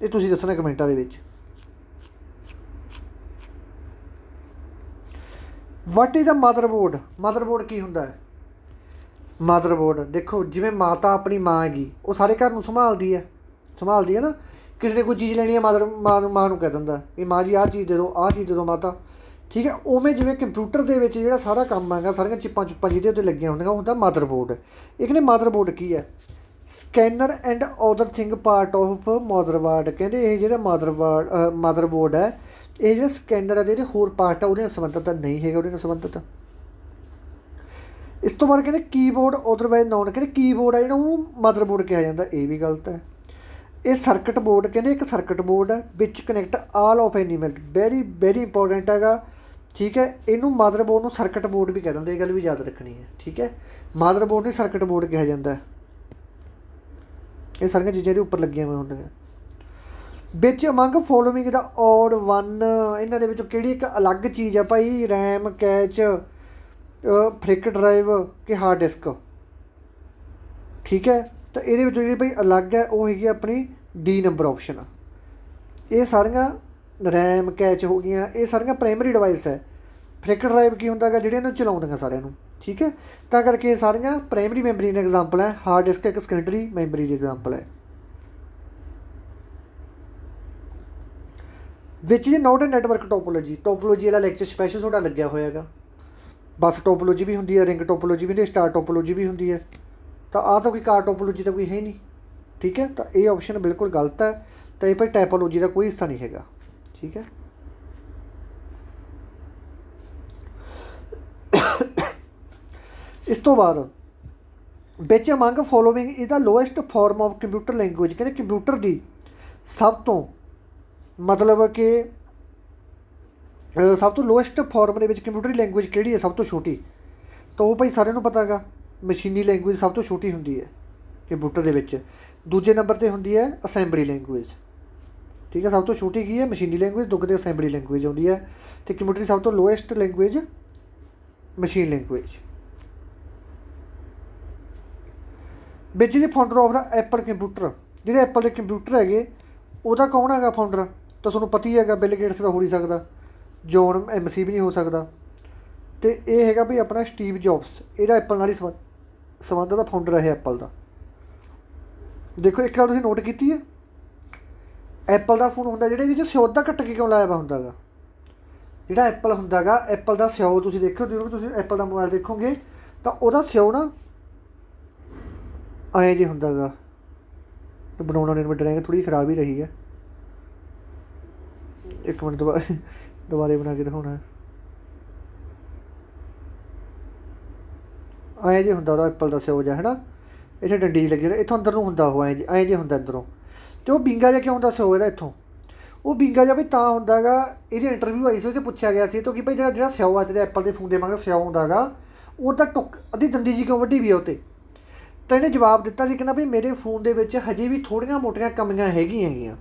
ये तुसीं दसना कमेंटां दे विच। What is the motherboard, motherboard की हुंदा है, मदरबोर्ड देखो जिवें माता अपनी माँ हैगी वो सारे घर नूं संभालदी है ना, किसी ने कोई चीज़ लैनी है माँ नूं कह दिंदा भी माँ जी आह चीज़ दे दो, आह चीज़ दे दो माता। ठीक है। उवें जिवें कंप्यूटर दे विच जिहड़ा सारा काम हैगा, सारियां चिप्पां चुप्पां जिहदे उत्ते लगियां हुंदियां ਉਹ ਹੁੰਦਾ मदरबोर्ड। ਇਹ ਕਹਿੰਦੇ मदरबोर्ड की है, scanner and other thing part of motherboard. ਕਹਿੰਦੇ ਇਹ ਜਿਹੜਾ ਮਦਰਬੋਰਡ ਹੈ, ਇਹ ਜਿਹੜਾ ਸਕੈਨਰ ਹੈ ਜਿਹੜੇ ਹੋਰ ਪਾਰਟ ਆ ਉਹਦੇ ਨਾਲ ਸੰਬੰਧਿਤ ਨਹੀਂ ਹੈਗਾ, ਉਹਦੇ ਨਾਲ ਸੰਬੰਧਿਤ। ਇਸ ਤੋਂ ਬਾਅਦ ਕਹਿੰਦੇ ਕੀਬੋਰਡ ਅਦਰਵਾਈਜ਼ ਨੋਨ, ਕਹਿੰਦੇ ਕੀਬੋਰਡ ਆ ਜਿਹੜਾ ਉਹ ਮਦਰਬੋਰਡ ਕਿਹਾ ਜਾਂਦਾ, ਇਹ ਵੀ ਗਲਤ ਹੈ। ਇਹ ਸਰਕਟ ਬੋਰਡ, ਕਹਿੰਦੇ ਇੱਕ ਸਰਕਟ ਬੋਰਡ ਹੈ which connect all of animal, very very important ਹੈਗਾ। ठीक है। इनू मदरबोर्ड में सर्किट बोर्ड भी कह देंगे, ये गल भी याद रखनी है। ठीक है। मदरबोर्ड नहीं सर्किट बोर्ड कहा जाता है। ये सारिया चीज़ां उपर लगियां हुई होंदियां। बिच अमंग फॉलोइंग दा ऑड वन, इन्हां दे विचों किहड़ी एक अलग चीज़ है भाई, रैम कैच फ्लिक ड्राइव कि हार्ड डिस्क। ठीक है। तो ये जी भाई अलग है वो हैगी अपनी डी नंबर ऑप्शन। ये सारिया रैम कैच हो गई, ये सारिया प्राइमरी डिवाइस है। फ्लिक ड्राइव की होंगे जिहड़े इन्हूं चलाउंदियां सारिਆਂ। ठीक है। तो करके ये सारिया प्राइमरी मैमरी की एग्जाम्पल है, हार्ड डिस्क एक सेकेंडरी मैमरी की एग्जाम्पल है। विच जी नोट नैटवर्क टोपोलॉजी, टोपोलॉजी वाला लैक्चर स्पैशल थोड़ा लग्या होया है। बस टोपोलॉजी भी होंगी है, रिंग टोपोलॉजी भी होंगी, स्टार टोपोलॉजी भी होंगी है। तो आ तो कोई कार टोपोलॉजी तो कोई है नहीं। ठीक है। तो ये ऑप्शन बिल्कुल गलत है। तो ये भाई टाइपोलॉजी का कोई हिस्सा नहीं है। ठीक है। इस तो बाद which among following is the lowest form of computer language, कहते कंप्यूटर की सब तो मतलब कि सब तो लोएस्ट फॉर्म के कंप्यूटर की लैंगुएज किहड़ी है, सब तो छोटी। तो वो भाई सारिਆਂ ਨੂੰ पता है मशीनी लैंगुएज सब तो छोटी होंगी है कंप्यूटर के विच। दूजे नंबर पर होंगी है असैंबली लैंगुएज। ठीक है। सब तो छोटी की है मशीनी लैंगुएज, दूजे असैंबली लैंगुएज आती है। तो कंप्यूटर की सब तो लोएस्ट लैंगुएज मशीन लैंगुएज। बिच जी founder of the Apple computer, जो एप्पल के कंप्यूटर है वह कौन है फाउंडर, तो तुहानूं पता ही है बिल गेट्स का हो नहीं सकता, जॉन एमसी भी नहीं हो सकता। तो यह है भाई अपना स्टीव जॉब्स, यह एप्पल नाल ही संबंध का फाउंडर है एप्पल का। देखो एक गल तुसीं नोट की है, एप्पल का फोन होंगे जो स्यो का कट के क्यों लाया हुआ होंगे, जोड़ा एप्पल होंगे एप्पल का स्यो तुसीं देखो, जो तुसीं एप्पल का मोबाइल देखोगे तो वह स्यो ना आए जी होंगे। बनाना नहीं ड्राइंग थोड़ी खराब ही रही है, एक मिनट दोबारा बना के दिखाना है। आए जी होंगे एप्पल का स्यो जा है ना, इतने डंडी लगी इतों अंदर नूं होंदा आए जी, आए जी होंगे अंदरों। तो वह बिंगा जा क्यों होंदा स्यो इहदा इत्थों, वो बिंगा जा भी तां होंदा गा, इहदी इंटरव्यू आई सी उहदे पूछा गया सी तो कि भाई जिहड़ा स्यो आ जिहड़ा एप्पल के फोन दे मगर स्यो होंदा गा वो तां टुक अद्धी दंदी जी क्यों वड्डी भी है उत्ते। तो इन्हें जवाब दिता सी कहना भी मेरे फोन दे विच हजे भी थोड़ियां मोटियां कमियां हैगियां,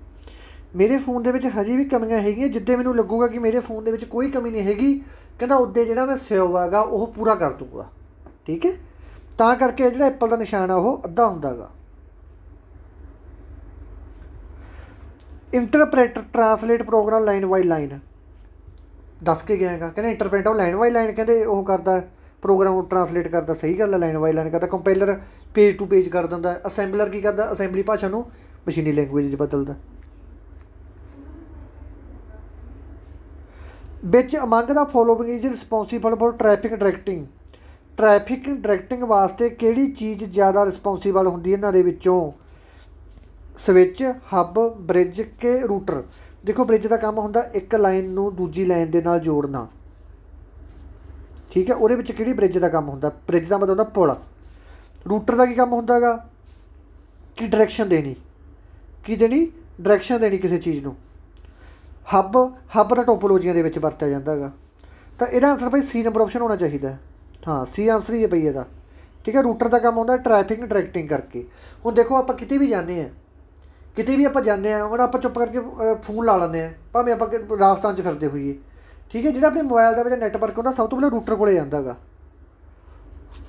मेरे फोन दे विच हजे भी कमियां हैगियां, जिद्दे मैनूं लगूगा कि मेरे फोन दे विच कोई कमी नहीं हैगी कहना उद्दे जिहड़ा मैं स्यो आगा वो पूरा कर दूँगा। ठीक है। तां करके जिहड़ा एप्पल का निशान आ वो अद्धा हुंदा गा। Interpreter translate program line by line दस के गया कहते इंटरप्रेट वो लाइन बाई लाइन कहते वो करता प्रोग्राम ट्रांसलेट करता, सही गल है लाइन बाई लाइन करता। कंपेलर पेज टू पेज कर दिंदा, असैंबलर की करता असैंबली भाषा नूं मशीनी लैंगुएज बदलता। Which among the following is responsible for traffic directing, traffic directing वास्ते किहड़ी चीज़ ज़्यादा रिस्पोंसिबल हुंदी इन्हां दे विचों, स्विच हब ब्रिज के रूटर। देखो ब्रिज का काम होंदा एक लाइन नूं दूजी लाइन दे नाल जोड़ना। ठीक है। उहदे विच किहड़ी ब्रिज का काम होंदा, ब्रिज का मतलब होंदा पुल। रूटर का की काम होंदा गा कि डायरैक्शन देनी, की देनी डायरैक्शन देनी किसी चीज़ नूं। हब हब तो टोपोलॉजियां दे विच वरतिया जांदा गा। तो इहदा आंसर भाई सी नंबर ऑप्शन होना चाहिए। हाँ सी आंसर ही है पई ਇਹਦਾ। ठीक है, रूटर का काम होंगे ट्रैफिक डायरैक्टिंग करके। हुण देखो आप किते भी जाने हैं, किते भी आप जाने हम आप चुप करके फोन ला लें भावें आप राजस्थान फिरते होइए। ठीक है, जो अपने मोबाइल का नैटवर्क होंगे सब तो पहले रूटर को जाता गा।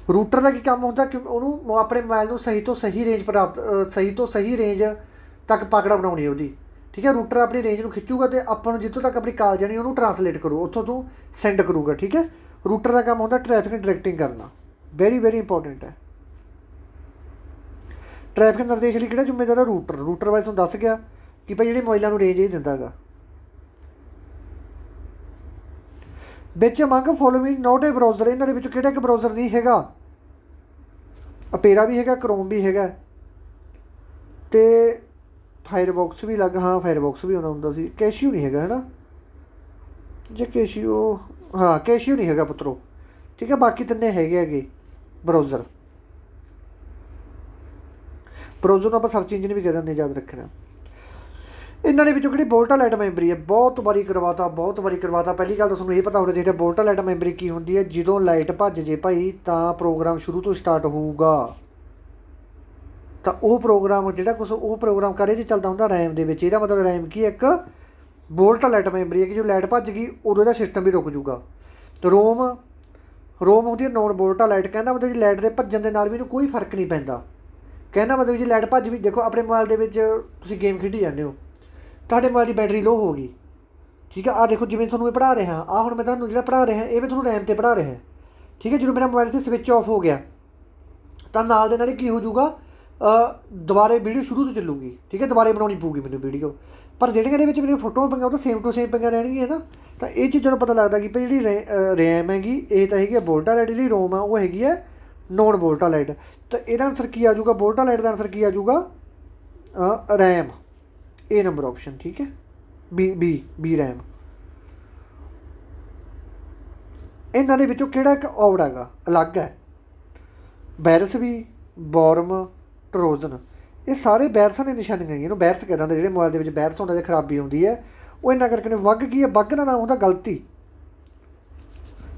रूटर का की काम होंगे कि उन्होंने अपने मोबाइल को सही तो सही रेंज प्राप्त सही तो सही रेंज तक पकड़ बनानी वो। ठीक है, रूटर अपनी रेंज को खिंचूगा तो अपन जितों तक अपनी कॉल जानी उन्होंने ट्रांसलेट करो उत्थों तू सेंड करूगा। ठीक है, रूटर का काम होंगे ट्रैफिक डायरैक्टिंग करना, वेरी वेरी इंपॉर्टेंट है। ट्रैफिक निर्देश लिए कि जिम्मेदार है रूटर। रूटर वाइज तुम दस गया कि भाई जी मोबाइलों को रेंज ही दिता गा। बिच मंग फॉलोइंग नॉट ए ब्राउजर, इन्होंने कि एक ब्राउजर नहीं है, अपेरा भी है, क्रोम भी है, तो फायरबॉक्स भी लग, हाँ फायरबॉक्स भी आना होंगे, कैशियो नहीं है ना जे कैशियो, हाँ कैशियो नहीं है पुत्रो। ठीक है, बाकी तिने है ब्राउजर। ब्राउजर को आप सर्च इंजन भी कह दें, याद रखना। इन्होंने कि बोल्टा लाइट मैमरी है, बहुत बारी करवाता पहली गल तो तुहानूं ये पता होना चाहिए बोल्टा लाइट मैमरी की होंगी है, जो लाइट भज जे भाई तो प्रोग्राम शुरू तो स्टार्ट होगा, तो वह प्रोग्राम जो कुछ वो प्रोग्राम करे जो चलता होंगे रैम के, यदा मतलब रैम की एक बोल्टा लाइट मैमरी है कि जो लाइट भज गई उदों का सिस्टम भी रुक जूगा। तो रोम रोम होंगी है नॉन बोल्टा लाइट, कहना मतलब जी लाइट के भजन के नाल भी कोई फर्क नहीं पैंदा। कहना मतलब जी लाइट भज भी, देखो अपने मोबाइल के गेम खेडी जाते हो, ਤੁਹਾਡੇ मोबाइल की बैटरी लो होगी। ठीक है, आ देखो जिवें तुहानूं पढ़ा रहा, आ हुण मैं तुहानूं जिहड़ा पढ़ा रहा ये मैं तुहानूं रैम ते पढ़ा रहा। ठीक है, जो मेरा मोबाइल से स्विच ऑफ हो गया तो नाल दे नाल की हो जाऊगा, दोबारे वीडियो शुरू तो चलूगी। ठीक है, दोबारे बनानी पऊगी मैनूं वीडियो, पर जिहड़ियां इहदे मेरी फोटो पंगा वो तो सेम टू सेम पंगा रहणगीआं ना। तो ये चीज़ों पता लगता कि भाई जी रैम हैगी ये तो हैगी बोल्टा लाइट, जी रोम है वो हैगी है नॉन बोल्टा लाइट। तो यदा आंसर की आ जाऊगा, बोल्टा लाइट का आंसर की आ जाऊगा रैम, ए नंबर ऑप्शन। ठीक है, बी बी बी रैम। इन्हों के कि एक ऑड है अलग है, वायरस भी, बॉर्म, ट्रोजन, ये सारे वायरसां की निशानियां हैं। वायरस कह देंगे जो मोबाइल के वायरस होता है, खराबी आती है वो इन्ना करके वग की है, बग का नाम होता गलती।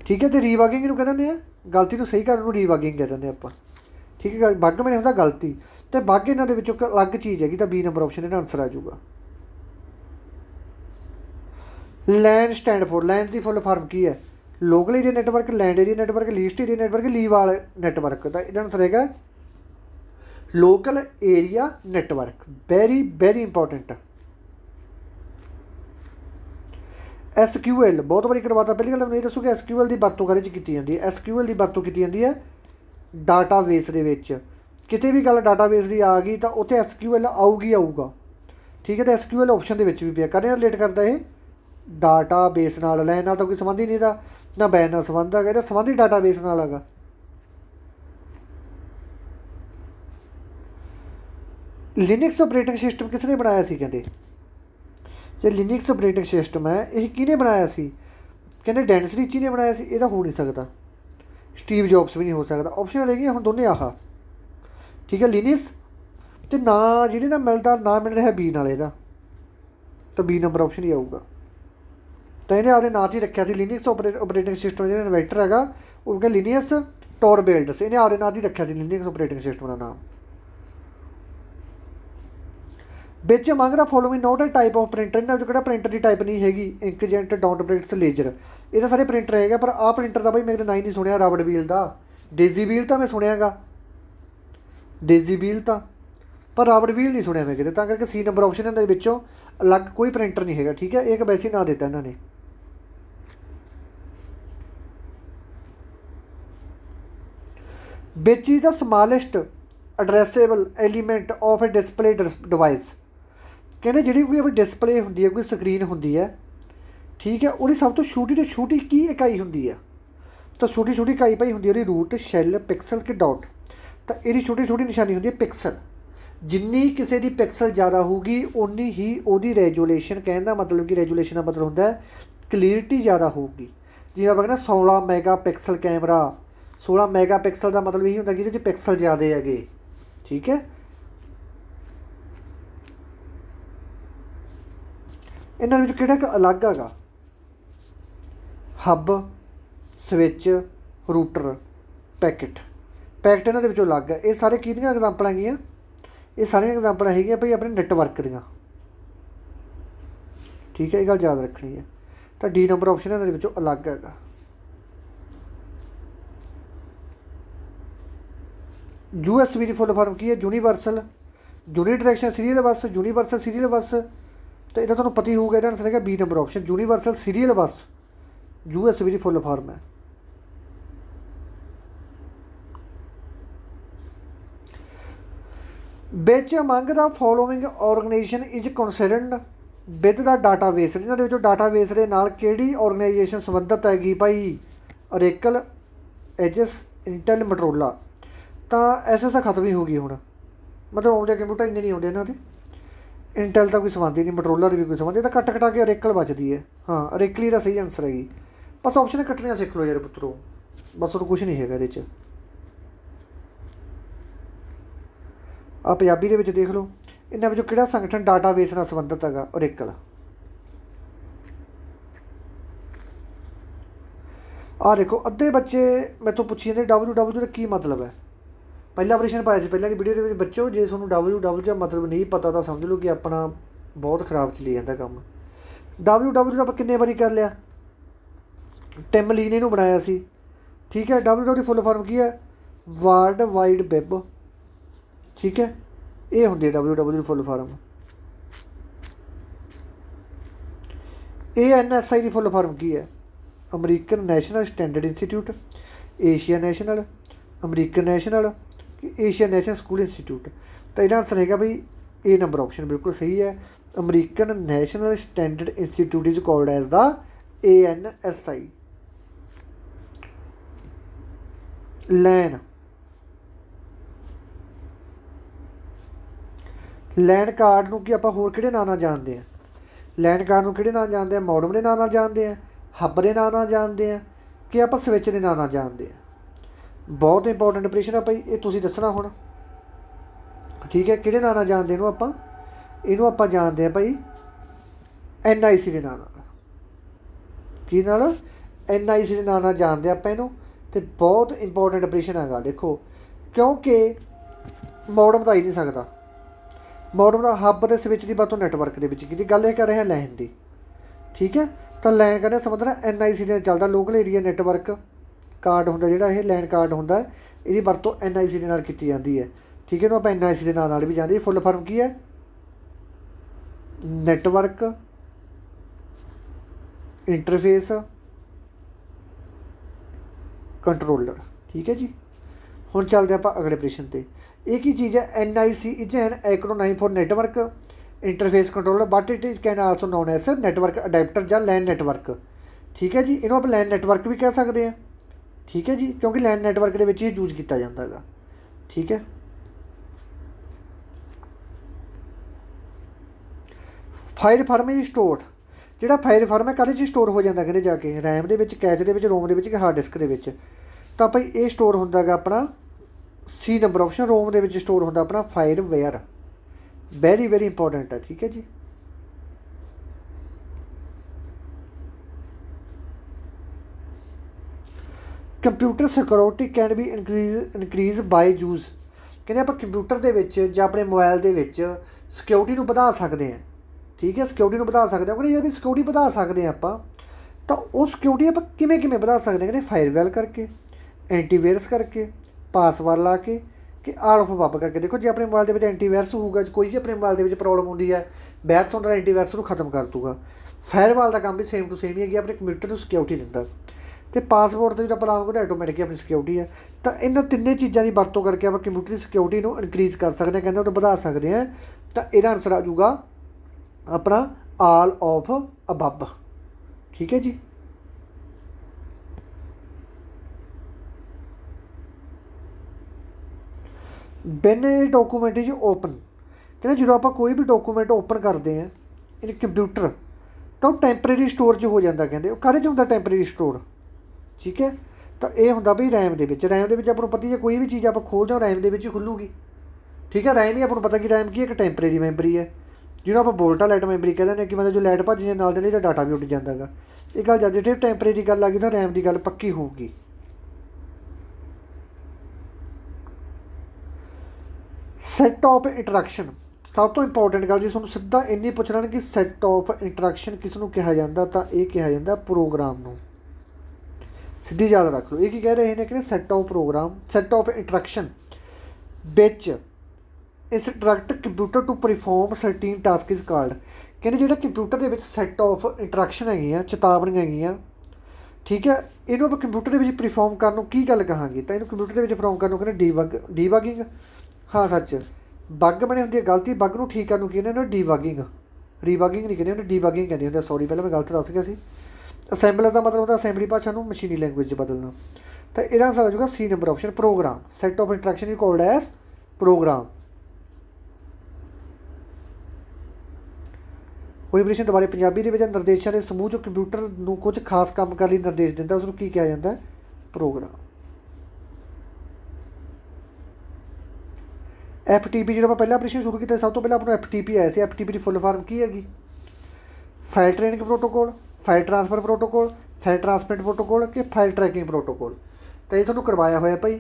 ठीक है, तो रीवगिंग कह दें गलती को सही करने रीवगिंग कह दें आप। ठीक है, बग मैंने होता गलती, तो बग इन्होंने एक अलग चीज़ हैगी, तो बी नंबर ऑप्शन इन्हें आंसर आ जाऊगा। लैन स्टैंड फॉर, लैन की फुल फार्म की है local area network, land area network, least area network, level network. तो इसका आंसर है local area network, very very important. SQL बहुत बारी करवाता, पहली गल मैं ये दसूँ कि SQL की वरतों कहदे की जाती है, SQL की वरतों की जाती है डाटाबेस के, कितने भी गल डाटाबेस की आ गई तो उत्थे SQL आऊगी आऊगा। ठीक है, तो SQL ऑप्शन के भी पे करने रिलेट करता है डाटाबेस नाल, लैन नाल तो कोई संबंध ही नहीं था, ना बैन नाल संबंध है, संबंध ही डाटाबेस नाल हैगा। लिनक्स ऑपरेटिंग सिस्टम किसने बनाया सी, कहते जो लिनक्स ऑपरेटिंग सिस्टम है ये किने बनाया सी, कहते डेनिस रिची ने बनाया सी, ये हो नहीं सकता, स्टीव जॉब्स भी नहीं हो सकता। ऑप्शन रहेगी हम दोनों आह। ठीक है, लिनक्स तो ना जी ना मिलता, ना मिल रहा बी नाल ਇਹਦਾ, तो बी नंबर ऑप्शन ही आऊगा। तो इन्हें आपके नाम ही रखा सी लिनक्स ऑपरेटिंग सिस्टम जो इन्वेंटर है वो क्या लिनक्स टॉरबेल्ड्स, इन्हें आपके नाम ही रखा सी लिनक्स ऑपरेटिंग सिस्टम का नाम। बिच मंगदा following not a type of printer, इन्होंने जो प्रिंटर की टाइप नहीं हैगी इंकजेंट डॉट प्रिंट्स लेजर, ये तो सारे प्रिंटर है, पर आ प्रिंटर का भाई मेरे ना ही नहीं सुनिया, रबड़ व्हील का, डेजी व्हील तो मैं सुनियागा, डेजी व्हील तो, पर रबड़ व्हील नहीं सुनिया मैं कितने, तो करके सी नंबर ऑप्शन इन्होंने विचों अलग कोई प्रिंटर नहीं है। ठीक है, एक वैसे ना दिता इन्होंने। Which is the smallest addressable element of a display device, कहते जी कोई अपनी डिस्पले होंगी है, कोई स्क्रीन होंगी है। ठीक है, वो सब तो छोटी की इकाई होंगी है, तो छोटी इकाई भाई होंगी रूट, शैल, पिक्सल के डॉट, तो ये छोटी निशानी होंगी है पिक्सल। जिन्नी किसी की पिक्सल ज़्यादा होगी उन्नी ही वो रेजूलेशन, कहने का मतलब कि रेजूलेशन का मतलब होंगे क्लीयरिटी ज़्यादा होगी। जिवें आप कहना 16 mega pixel camera, 16 mega pixel का मतलब यही होंगे कि ये पिक्सल ज़्यादा है। ठीक है, इन्होंने कि अलग है hub, switch, router, packet. Packet ਇਹਨਾਂ ਦੇ ਵਿੱਚੋਂ ਅਲੱਗ ਹੈ। ਇਹ ਸਾਰੇ ਕਿਹਦੀਆਂ ਐਗਜ਼ਾਮਪਲਾਂ ਹੈਗੀਆਂ? ਇਹ ਸਾਰੀਆਂ ਐਗਜ਼ਾਮਪਲਾਂ ਹੈਗੀਆਂ ਭਾਈ ਆਪਣੇ ਨੈਟਵਰਕ ਦੀਆਂ। ਠੀਕ ਹੈ, ਇਹ ਗੱਲ ਯਾਦ ਰੱਖਣੀ ਹੈ। ਤਾਂ ਡੀ ਨੰਬਰ ਆਪਸ਼ਨ ਇਹਨਾਂ ਦੇ ਵਿੱਚੋਂ ਅਲੱਗ ਹੈਗਾ। USB ਦੀ ਫੁੱਲ ਫਾਰਮ ਕੀ ਹੈ? Universal uni direction serial bus, universal serial bus. ਤਾਂ ਇਹਦਾ ਤੁਹਾਨੂੰ ਪਤਾ ਹੀ ਹੋਊਗਾ, ਇਹਦਾ ਆਨਸਰ ਹੈਗਾ B number option, universal serial bus USB ਦੀ ਫੁੱਲ ਫਾਰਮ ਹੈ। Which among the following organisation is concerned with the database. ਇਹਨਾਂ ਦੇ ਵਿੱਚੋਂ ਡਾਟਾਬੇਸ ਦੇ ਨਾਲ ਕਿਹੜੀ ਆਰਗੇਨਾਈਜੇਸ਼ਨ ਸੰਬੰਧਿਤ ਹੈਗੀ ਭਾਈ? ਔਰੇਕਲ, ਐਜਸ, ਇੰਟੈਲ, ਮਟਰੋਲਾ। ਤਾਂ ਐਸਐਸ ਖਤਮ ਹੀ ਹੋ ਗਈ ਹੁਣ, ਮਤਲਬ ਆਉਂਦੇ ਕੰਪਿਊਟਰ ਇੰਨੇ ਨਹੀਂ ਆਉਂਦੇ ਇਹਨਾਂ ਦੇ। ਇੰਟੈਲ ਦਾ ਕੋਈ ਸੰਬੰਧ ਹੀ ਨਹੀਂ, ਮਟਰੋਲਾ ਦੀ ਵੀ ਕੋਈ ਸੰਬੰਧ, ਇਹ ਤਾਂ ਕੱਟ ਕਟਾ ਕੇ ਔਰੇਕਲ ਬਚਦੀ ਹੈ। ਹਾਂ, ਔਰੇਕਲ ਦਾ ਸਹੀ ਆਨਸਰ ਹੈਗੀ। ਬਸ ਆਪਸ਼ਨ ਕੱਟਣੀਆਂ ਸਿੱਖ ਲਓ ਯਾਰ ਪੁੱਤਰੋ, ਬਸ ਹੋਰ ਕੁਛ ਨਹੀਂ ਹੈਗਾ ਇਹਦੇ 'ਚ। ਆ ਪੰਜਾਬੀ ਦੇ ਵਿੱਚ ਦੇਖ ਲਓ, ਇਹਨਾਂ ਵਿੱਚੋਂ ਕਿਹੜਾ ਸੰਗਠਨ ਡਾਟਾਬੇਸ ਨਾਲ ਸੰਬੰਧਿਤ ਹੈਗਾ? ਔਰੇਕਲ। ਆਹ ਦੇਖੋ, ਅੱਧੇ ਬੱਚੇ ਮੈਥੋਂ ਪੁੱਛੀ ਜਾਂਦੇ WW ਦਾ ਕੀ ਮਤਲਬ ਹੈ। ਪਹਿਲਾ ਪ੍ਰਸ਼ਨ ਪਾਇਆ ਸੀ ਪਹਿਲਾਂ ਦੀ ਵੀਡੀਓ ਦੇ ਵਿੱਚ। ਬੱਚੋ ਜੇ ਤੁਹਾਨੂੰ WW ਦਾ ਮਤਲਬ ਨਹੀਂ ਪਤਾ ਤਾਂ ਸਮਝ ਲਓ ਕਿ ਆਪਣਾ ਬਹੁਤ ਖਰਾਬ ਚੱਲੀ ਜਾਂਦਾ ਕੰਮ। WW ਦਾ ਆਪਾਂ ਕਿੰਨੇ ਵਾਰੀ ਕਰ ਲਿਆ? ਟਿਮ ਲੀ ਨੇ ਇਹਨੂੰ ਬਣਾਇਆ ਸੀ। ਠੀਕ ਹੈ, WW ਦੀ ਫੁੱਲ ਫਾਰਮ ਕੀ ਹੈ? World wide web. ਠੀਕ ਹੈ, ਇਹ ਹੁੰਦੀ ਹੈ WW ਦੀ ਫੁੱਲ ਫਾਰਮ। ANSI ਦੀ ਫੁੱਲ ਫਾਰਮ ਕੀ ਹੈ? American National Standard institute, Asia national, American national, Asia national school institute. ਤਾਂ ਇਹਦਾ ਆਨਸਰ ਹੈਗਾ ਬਈ ਏ ਨੰਬਰ ਆਪਸ਼ਨ ਬਿਲਕੁਲ ਸਹੀ ਹੈ। American National Standard Institute is called as the ANSI। LAN card ਨੂੰ ਕਿ ਆਪਾਂ ਹੋਰ ਕਿਹੜੇ ਨਾਂ ਨਾਲ ਜਾਣਦੇ ਹਾਂ? ਲੈਨ ਕਾਰਡ ਨੂੰ ਕਿਹੜੇ ਨਾਂ ਜਾਣਦੇ ਹਾਂ? ਮੋਡਮ ਦੇ ਨਾਂ ਨਾਲ ਜਾਣਦੇ ਹਾਂ, ਹੱਬ ਦੇ ਨਾਂ ਨਾਲ ਜਾਣਦੇ ਹਾਂ, ਕਿ ਆਪਾਂ ਸਵਿੱਚ ਦੇ ਨਾਂ ਨਾਲ ਜਾਣਦੇ ਹਾਂ? ਬਹੁਤ ਇੰਪੋਰਟੈਂਟ ਪ੍ਰਸ਼ਨ ਆ ਭਾਈ, ਇਹ ਤੁਸੀਂ ਦੱਸਣਾ ਹੁਣ। ਠੀਕ ਹੈ, ਕਿਹੜੇ ਨਾਂ ਨਾਲ ਜਾਣਦੇ ਇਹਨੂੰ ਆਪਾਂ? ਇਹਨੂੰ ਆਪਾਂ ਜਾਣਦੇ ਹਾਂ ਭਾਈ NIC ਦੇ ਨਾਂ ਨਾਲ। ਕੀ ਨਾਲ? NIC ਦੇ ਨਾਂ ਨਾਲ ਜਾਣਦੇ ਆਪਾਂ ਇਹਨੂੰ। ਅਤੇ ਬਹੁਤ ਇੰਪੋਰਟੈਂਟ ਪ੍ਰਸ਼ਨ ਹੈਗਾ ਦੇਖੋ, ਕਿਉਂਕਿ ਮੋਡਮ ਤਾਂ ਆ ਹੀ ਨਹੀਂ ਸਕਦਾ। ਮੋਡਮ ਦਾ ਹੱਬ ਅਤੇ ਸਵਿੱਚ ਦੀ ਵਰਤੋਂ ਨੈਟਵਰਕ ਦੇ ਵਿੱਚ ਕੀਤੀ। ਗੱਲ ਇਹ ਕਰ ਰਹੇ ਹਾਂ ਲੈਨ ਦੀ। ਠੀਕ ਹੈ, ਤਾਂ ਲੈਨ ਕਹਿੰਦੇ ਸੰਬੰਧ ਨਾਲ NIC ਦੇ ਨਾਲ ਚੱਲਦਾ। ਲੋਕਲ ਏਰੀਆ ਨੈਟਵਰਕ ਕਾਰਡ ਹੁੰਦਾ ਜਿਹੜਾ, ਇਹ ਲੈਨ ਕਾਰਡ ਹੁੰਦਾ, ਇਹਦੀ ਵਰਤੋਂ NIC ਦੇ ਨਾਲ ਕੀਤੀ ਜਾਂਦੀ ਹੈ। ਠੀਕ ਹੈ, ਇਹਨੂੰ ਆਪਾਂ NIC ਦੇ ਨਾਂ ਨਾਲ ਵੀ ਜਾਂਦੇ। ਫੁੱਲ ਫਾਰਮ ਕੀ ਹੈ? Network interface controller. ਠੀਕ ਹੈ ਜੀ, ਹੁਣ ਚੱਲਦੇ ਆਪਾਂ ਅਗਲੇ ਪ੍ਰਸ਼ਨ 'ਤੇ। ਇਹ ਕੀ ਚੀਜ਼ ਹੈ? NIC is an acronym for network interface controller but it is can also known as network adapter ਜਾਂ ਲੈਨ ਨੈਟਵਰਕ। ਠੀਕ ਹੈ ਜੀ, ਇਹਨੂੰ ਆਪਾਂ ਲੈਨ ਨੈਟਵਰਕ ਵੀ ਕਹਿ ਸਕਦੇ ਹਾਂ। ਠੀਕ ਹੈ ਜੀ, ਕਿਉਂਕਿ ਲੈਨ ਨੈਟਵਰਕ ਦੇ ਵਿੱਚ ਇਹ ਯੂਜ਼ ਕੀਤਾ ਜਾਂਦਾ ਹੈਗਾ। ਠੀਕ ਹੈ, ਫਾਈਲ ਫਾਰਮ ਇਜ਼ ਸਟੋਰਡ। ਜਿਹੜਾ ਫਾਈਲ ਫਾਰਮ ਹੈ ਕਾਹਦੇ 'ਚ ਸਟੋਰ ਹੋ ਜਾਂਦਾ? ਕਹਿੰਦੇ ਜਾ ਕੇ ਰੈਮ ਦੇ ਵਿੱਚ, ਕੈਚ ਦੇ ਵਿੱਚ, ਰੋਮ ਦੇ ਵਿੱਚ, ਕਿ ਹਾਰਡ ਡਿਸਕ ਦੇ ਵਿੱਚ? ਤਾਂ ਭਾਈ ਇਹ ਸਟੋਰ ਹੁੰਦਾ ਹੈਗਾ ਆਪਣਾ C ਨੰਬਰ ਆਪਸ਼ਨ, ਰੋਮ ਦੇ ਵਿੱਚ ਸਟੋਰ ਹੁੰਦਾ ਆਪਣਾ file ware. Very very important ਹੈ। ਠੀਕ ਹੈ ਜੀ, computer security can be increase by use. ਕਹਿੰਦੇ ਆਪਾਂ ਕੰਪਿਊਟਰ ਦੇ ਵਿੱਚ ਜਾਂ ਆਪਣੇ ਮੋਬਾਈਲ ਦੇ ਵਿੱਚ ਸਿਕਿਉਰਿਟੀ ਨੂੰ ਵਧਾ ਸਕਦੇ ਹਾਂ। ਠੀਕ ਹੈ, ਸਿਕਿਉਰਿਟੀ ਨੂੰ ਵਧਾ ਸਕਦੇ ਹਾਂ। ਕਹਿੰਦੇ ਜਿਹੜੀ ਸਿਕਿਉਰਿਟੀ ਵਧਾ ਸਕਦੇ ਹਾਂ ਆਪਾਂ, ਤਾਂ ਉਹ ਸਿਕਿਉਰਿਟੀ ਆਪਾਂ ਕਿਵੇਂ ਕਿਵੇਂ ਵਧਾ ਸਕਦੇ ਹਾਂ? ਕਹਿੰਦੇ ਫਾਇਰਵੈਲ ਕਰਕੇ, ਐਂਟੀਵਾਇਰਸ ਕਰਕੇ, ਪਾਸਵਰਡ ਲਾ ਕੇ, ਕਿ ਆਲ ਆਫ ਅਬਵ ਕਰਕੇ। ਦੇਖੋ, ਜੇ ਆਪਣੇ ਮੋਬਾਈਲ ਦੇ ਵਿੱਚ ਐਂਟੀਵਾਇਰਸ ਹੋਊਗਾ, ਕੋਈ ਵੀ ਆਪਣੇ ਮੋਬਾਈਲ ਦੇ ਵਿੱਚ ਪ੍ਰੋਬਲਮ ਹੁੰਦੀ ਹੈ, ਵਾਇਰਸ ਹੁੰਦਾ ਐਂਟੀਵਾਇਰਸ ਨੂੰ ਖਤਮ ਕਰ ਦੂਗਾ। ਫਾਇਰਵਾਲ ਦਾ ਕੰਮ ਵੀ ਸੇਮ ਟੂ ਸੇਮ ਹੀ ਹੈਗੀ, ਆਪਣੇ ਕੰਪਿਊਟਰ ਨੂੰ ਸਿਕਿਉਰਿਟੀ ਦਿੰਦਾ। ਅਤੇ ਪਾਸਵਰਡ 'ਤੇ ਜਿਹੜਾ ਆਪਾਂ ਲਾਵਾਂਗੇ ਉਹਦਾ ਆਟੋਮੈਟਿਕ ਆਪਣੀ ਸਿਕਿਉਰਿਟੀ ਹੈ। ਤਾਂ ਇਹਨਾਂ ਤਿੰਨੇ ਚੀਜ਼ਾਂ ਦੀ ਵਰਤੋਂ ਕਰਕੇ ਆਪਾਂ ਕੰਪਿਊਟਰ ਦੀ ਸਿਕਿਉਰਿਟੀ ਨੂੰ ਇਨਕਰੀਜ਼ ਕਰ ਸਕਦੇ ਹਾਂ, ਕਹਿੰਦੇ ਉਹਨੂੰ ਵਧਾ ਸਕਦੇ ਹਾਂ। ਤਾਂ ਇਹਦਾ ਆਨਸਰ ਆ ਜਾਊਗਾ ਆਪਣਾ ਆਲ ਆਫ ਅਬਵ। ਠੀਕ ਹੈ ਜੀ, ਵੈਨ ਇਹ ਡਾਕੂਮੈਂਟ ਇਜ਼ ਓਪਨ। ਕਹਿੰਦੇ ਜਦੋਂ ਆਪਾਂ ਕੋਈ ਵੀ ਡਾਕੂਮੈਂਟ ਓਪਨ ਕਰਦੇ ਹਾਂ ਇਨ ਕੰਪਿਊਟਰ, ਤਾਂ ਉਹ ਟੈਂਪਰੇਰੀ ਸਟੋਰ 'ਚ ਹੋ ਜਾਂਦਾ। ਕਹਿੰਦੇ ਉਹ ਕਾਹਦੇ 'ਚ ਹੁੰਦਾ? Temporary store. ਠੀਕ ਹੈ, ਤਾਂ ਇਹ ਹੁੰਦਾ ਬਈ ਰੈਮ ਦੇ ਵਿੱਚ। ਰੈਮ ਦੇ ਵਿੱਚ ਆਪਾਂ ਨੂੰ ਪਤਾ ਹੀ ਹੈ, ਕੋਈ ਵੀ ਚੀਜ਼ ਆਪਾਂ ਖੋਲਦੇ ਹਾਂ ਰੈਮ ਦੇ ਵਿੱਚ ਹੀ ਖੁੱਲੂਗੀ। ਠੀਕ ਹੈ, ਰੈਮ ਹੀ ਆਪਾਂ ਨੂੰ ਪਤਾ ਕਿ ਰੈਮ ਕੀ ਹੈ? ਇੱਕ ਟੈਂਪਰੇਰੀ ਮੈਮਰੀ ਹੈ, ਜਿਹਨੂੰ ਆਪਾਂ ਵੋਲਟਾ ਲਾਈਟ ਮੈਮਰੀ ਕਹਿੰਦੇ ਨੇ, ਕਿ ਮਤਲਬ ਜੋ ਲਾਈਟ ਭੱਜ ਨਾਲ ਦੇ ਲਈ ਤਾਂ ਡਾਟਾ ਵੀ ਉੱਡ ਜਾਂਦਾ ਹੈਗਾ। ਇਹ ਗੱਲ ਜਦ ਜੇ ਟੈਂਪਰੇਰੀ ਗੱਲ ਆ ਗਈ ਤਾਂ ਰੈਮ ਦੀ ਗੱਲ ਪੱਕੀ ਹੋਊਗੀ। ਸੈੱਟ ਆਫ ਇੰਟਰੈਕਸ਼ਨ, ਸਭ ਤੋਂ ਇੰਪੋਰਟੈਂਟ ਗੱਲ ਜੀ ਤੁਹਾਨੂੰ ਸਿੱਧਾ ਇੰਨੀ ਪੁੱਛਣਾ ਕਿ ਸੈੱਟ ਆਫ ਇੰਟਰੈਕਸ਼ਨ ਕਿਸ ਨੂੰ ਕਿਹਾ ਜਾਂਦਾ, ਤਾਂ ਇਹ ਕਿਹਾ ਜਾਂਦਾ ਪ੍ਰੋਗਰਾਮ ਨੂੰ। ਸਿੱਧੀ ਯਾਦ ਰੱਖ ਲਓ, ਇਹ ਕੀ ਕਹਿ ਰਹੇ ਨੇ ਕਿ set of program, set of interaction which instruct computer to perform certain task is called. ਕਹਿੰਦੇ ਜਿਹੜਾ ਕੰਪਿਊਟਰ ਦੇ ਵਿੱਚ ਸੈੱਟ ਆਫ ਇੰਟਰੈਕਸ਼ਨ ਹੈਗੀਆਂ, ਚੇਤਾਵਨੀਆਂ ਹੈਗੀਆਂ, ਠੀਕ ਹੈ, ਇਹਨੂੰ ਆਪਾਂ ਕੰਪਿਊਟਰ ਦੇ ਵਿੱਚ ਪਰਫੋਰਮ ਕਰਨ ਨੂੰ ਕੀ ਗੱਲ ਕਹਾਂਗੇ, ਤਾਂ ਇਹਨੂੰ ਕੰਪਿਊਟਰ ਦੇ ਵਿੱਚ ਪਰਫੋਰਮ ਕਰਨ ਨੂੰ ਕਹਿੰਦੇ ਡੀਬੱਗਿੰਗ। ਹਾਂ ਸੱਚ, ਬੱਗ ਬਣੇ ਹੁੰਦੀ ਹੈ ਗਲਤੀ, ਬੱਗ ਨੂੰ ਠੀਕ ਕਰਨ ਨੂੰ ਕੀ ਕਹਿੰਦੇ ਨੇ ਡੀਬੱਗਿੰਗ, ਰੀਬੱਗਿੰਗ ਨਹੀਂ ਕਹਿੰਦੇ ਹੁੰਦੇ, ਡੀਬੱਗਿੰਗ ਕਹਿੰਦੇ ਹੁੰਦੇ, ਸੌਰੀ ਪਹਿਲਾਂ ਮੈਂ ਗਲਤ ਦੱਸ ਗਿਆ ਸੀ। ਅਸੈਂਬਲਰ ਦਾ ਮਤਲਬ ਹੁੰਦਾ ਅਸੈਂਬਲੀ ਭਾਸ਼ਾ ਨੂੰ ਮਸ਼ੀਨੀ ਲੈਂਗੁਏਜ 'ਚ ਬਦਲਣਾ। ਤਾਂ ਇਹਦਾ ਆਨਸਰ ਆ ਜਾਊਗਾ C number option, program. Set of interaction is called as program. ਕੋਈ ਪ੍ਰਸ਼ਨ ਦੁਬਾਰੇ ਪੰਜਾਬੀ ਦੇ ਵਿੱਚ ਨਿਰਦੇਸ਼ਾਂ ਦੇ ਸਮੂਹ 'ਚੋਂ ਕੰਪਿਊਟਰ ਨੂੰ ਕੁਝ ਖਾਸ ਕੰਮ ਕਰਨ ਲਈ ਨਿਰਦੇਸ਼ ਦਿੰਦਾ, ਉਸਨੂੰ ਕੀ ਕਿਹਾ ਜਾਂਦਾ? ਪ੍ਰੋਗਰਾਮ। FTP ਜਿਹੜਾ ਆਪਾਂ ਪਹਿਲਾਂ ਪ੍ਰਸ਼ਨ ਸ਼ੁਰੂ ਕੀਤਾ, ਸਭ ਤੋਂ ਪਹਿਲਾਂ ਆਪਾਂ ਨੂੰ FTP ਆਇਆ ਸੀ। FTP ਦੀ ਫੁੱਲ ਫਾਰਮ ਕੀ ਹੈਗੀ? File training protocol, file transfer protocol, file transmit protocol ਕਿ ਫਾਈਲ ਟਰੈਕਿੰਗ ਪ੍ਰੋਟੋਕੋਲ। ਤਾਂ ਇਹ ਸਾਨੂੰ ਕਰਵਾਇਆ ਹੋਇਆ ਭਾਈ,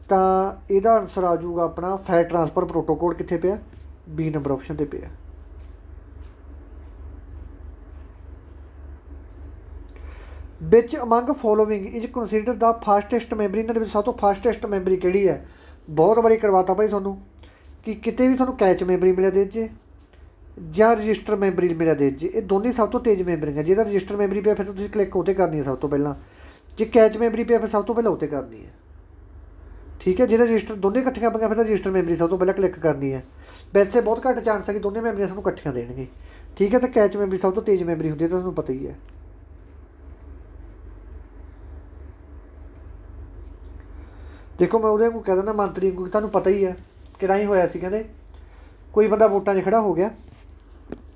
ਤਾਂ ਇਹਦਾ ਆਨਸਰ ਆ ਜਾਊਗਾ ਆਪਣਾ ਫਾਈਲ ਟ੍ਰਾਂਸਫਰ ਪ੍ਰੋਟੋਕੋਲ। ਕਿੱਥੇ ਪਿਆ? B ਨੰਬਰ ਆਪਸ਼ਨ 'ਤੇ ਪਿਆ। ਵਿੱਚ among following is consider the fastest memory, ਇਹਨਾਂ ਦੇ ਵਿੱਚ ਸਭ ਤੋਂ ਫਾਸਟੈਸਟ ਮੈਮਰੀ ਕਿਹੜੀ ਹੈ? ਬਹੁਤ ਵਾਰੀ ਕਰਵਾਤਾ ਭਾਈ ਤੁਹਾਨੂੰ ਕਿ ਕਿਤੇ ਵੀ ਤੁਹਾਨੂੰ ਕੈਚ ਮੈਮਰੀ ਮਿਲਿਆ ਦੇ ਜੇ ਜਾਂ ਰਜਿਸਟਰ ਮੈਮਰੀ ਮਿਲਿਆ ਦੇ ਜੇ, ਇਹ ਦੋਨੇ ਸਭ ਤੋਂ ਤੇਜ਼ ਮੈਮਰੀਆਂ। ਜਿਹਦਾ ਰਜਿਸਟਰ ਮੈਮਰੀ ਪਿਆ ਫਿਰ ਤੁਸੀਂ ਕਲਿੱਕ ਉਹ 'ਤੇ ਕਰਨੀ ਹੈ ਸਭ ਤੋਂ ਪਹਿਲਾਂ, ਜੇ ਕੈਚ ਮੈਮਰੀ ਪਿਆ ਫਿਰ ਸਭ ਤੋਂ ਪਹਿਲਾਂ ਉਹ 'ਤੇ ਕਰਨੀ ਹੈ, ਠੀਕ ਹੈ। ਜਿਹਦਾ ਰਜਿਸਟਰ ਦੋਨੇ ਇਕੱਠੀਆਂ ਪਈਆਂ ਫਿਰ ਤਾਂ ਰਜਿਸਟਰ ਮੈਮਰੀ ਸਭ ਤੋਂ ਪਹਿਲਾਂ ਕਲਿੱਕ ਕਰਨੀ ਹੈ। ਵੈਸੇ ਬਹੁਤ ਘੱਟ ਚਾਂਸ ਹੈ ਕਿ ਦੋਨੇ ਮੈਮਰੀਆਂ ਸਾਨੂੰ ਇਕੱਠੀਆਂ ਦੇਣਗੇ, ਠੀਕ ਹੈ। ਤਾਂ ਕੈਚ ਮੈਮਰੀ ਸਭ ਤੋਂ ਤੇਜ਼ ਮੈਮਰੀ ਹੁੰਦੀ ਹੈ, ਤਾਂ ਤੁਹਾਨੂੰ ਪਤਾ ਹੀ ਹੈ। ਦੇਖੋ ਮੈਂ ਉਹਦੇ ਵਾਂਗੂ ਕਹਿ ਦਿੰਦਾ, ਮੰਤਰੀ ਵਾਂਗੂ, ਤੁਹਾਨੂੰ ਪਤਾ ਹੀ ਹੈ ਕਿਹੜਾ ਹੀ ਹੋਇਆ ਸੀ। ਕਹਿੰਦੇ ਕੋਈ ਬੰਦਾ ਵੋਟਾਂ 'ਚ ਖੜ੍ਹਾ ਹੋ ਗਿਆ,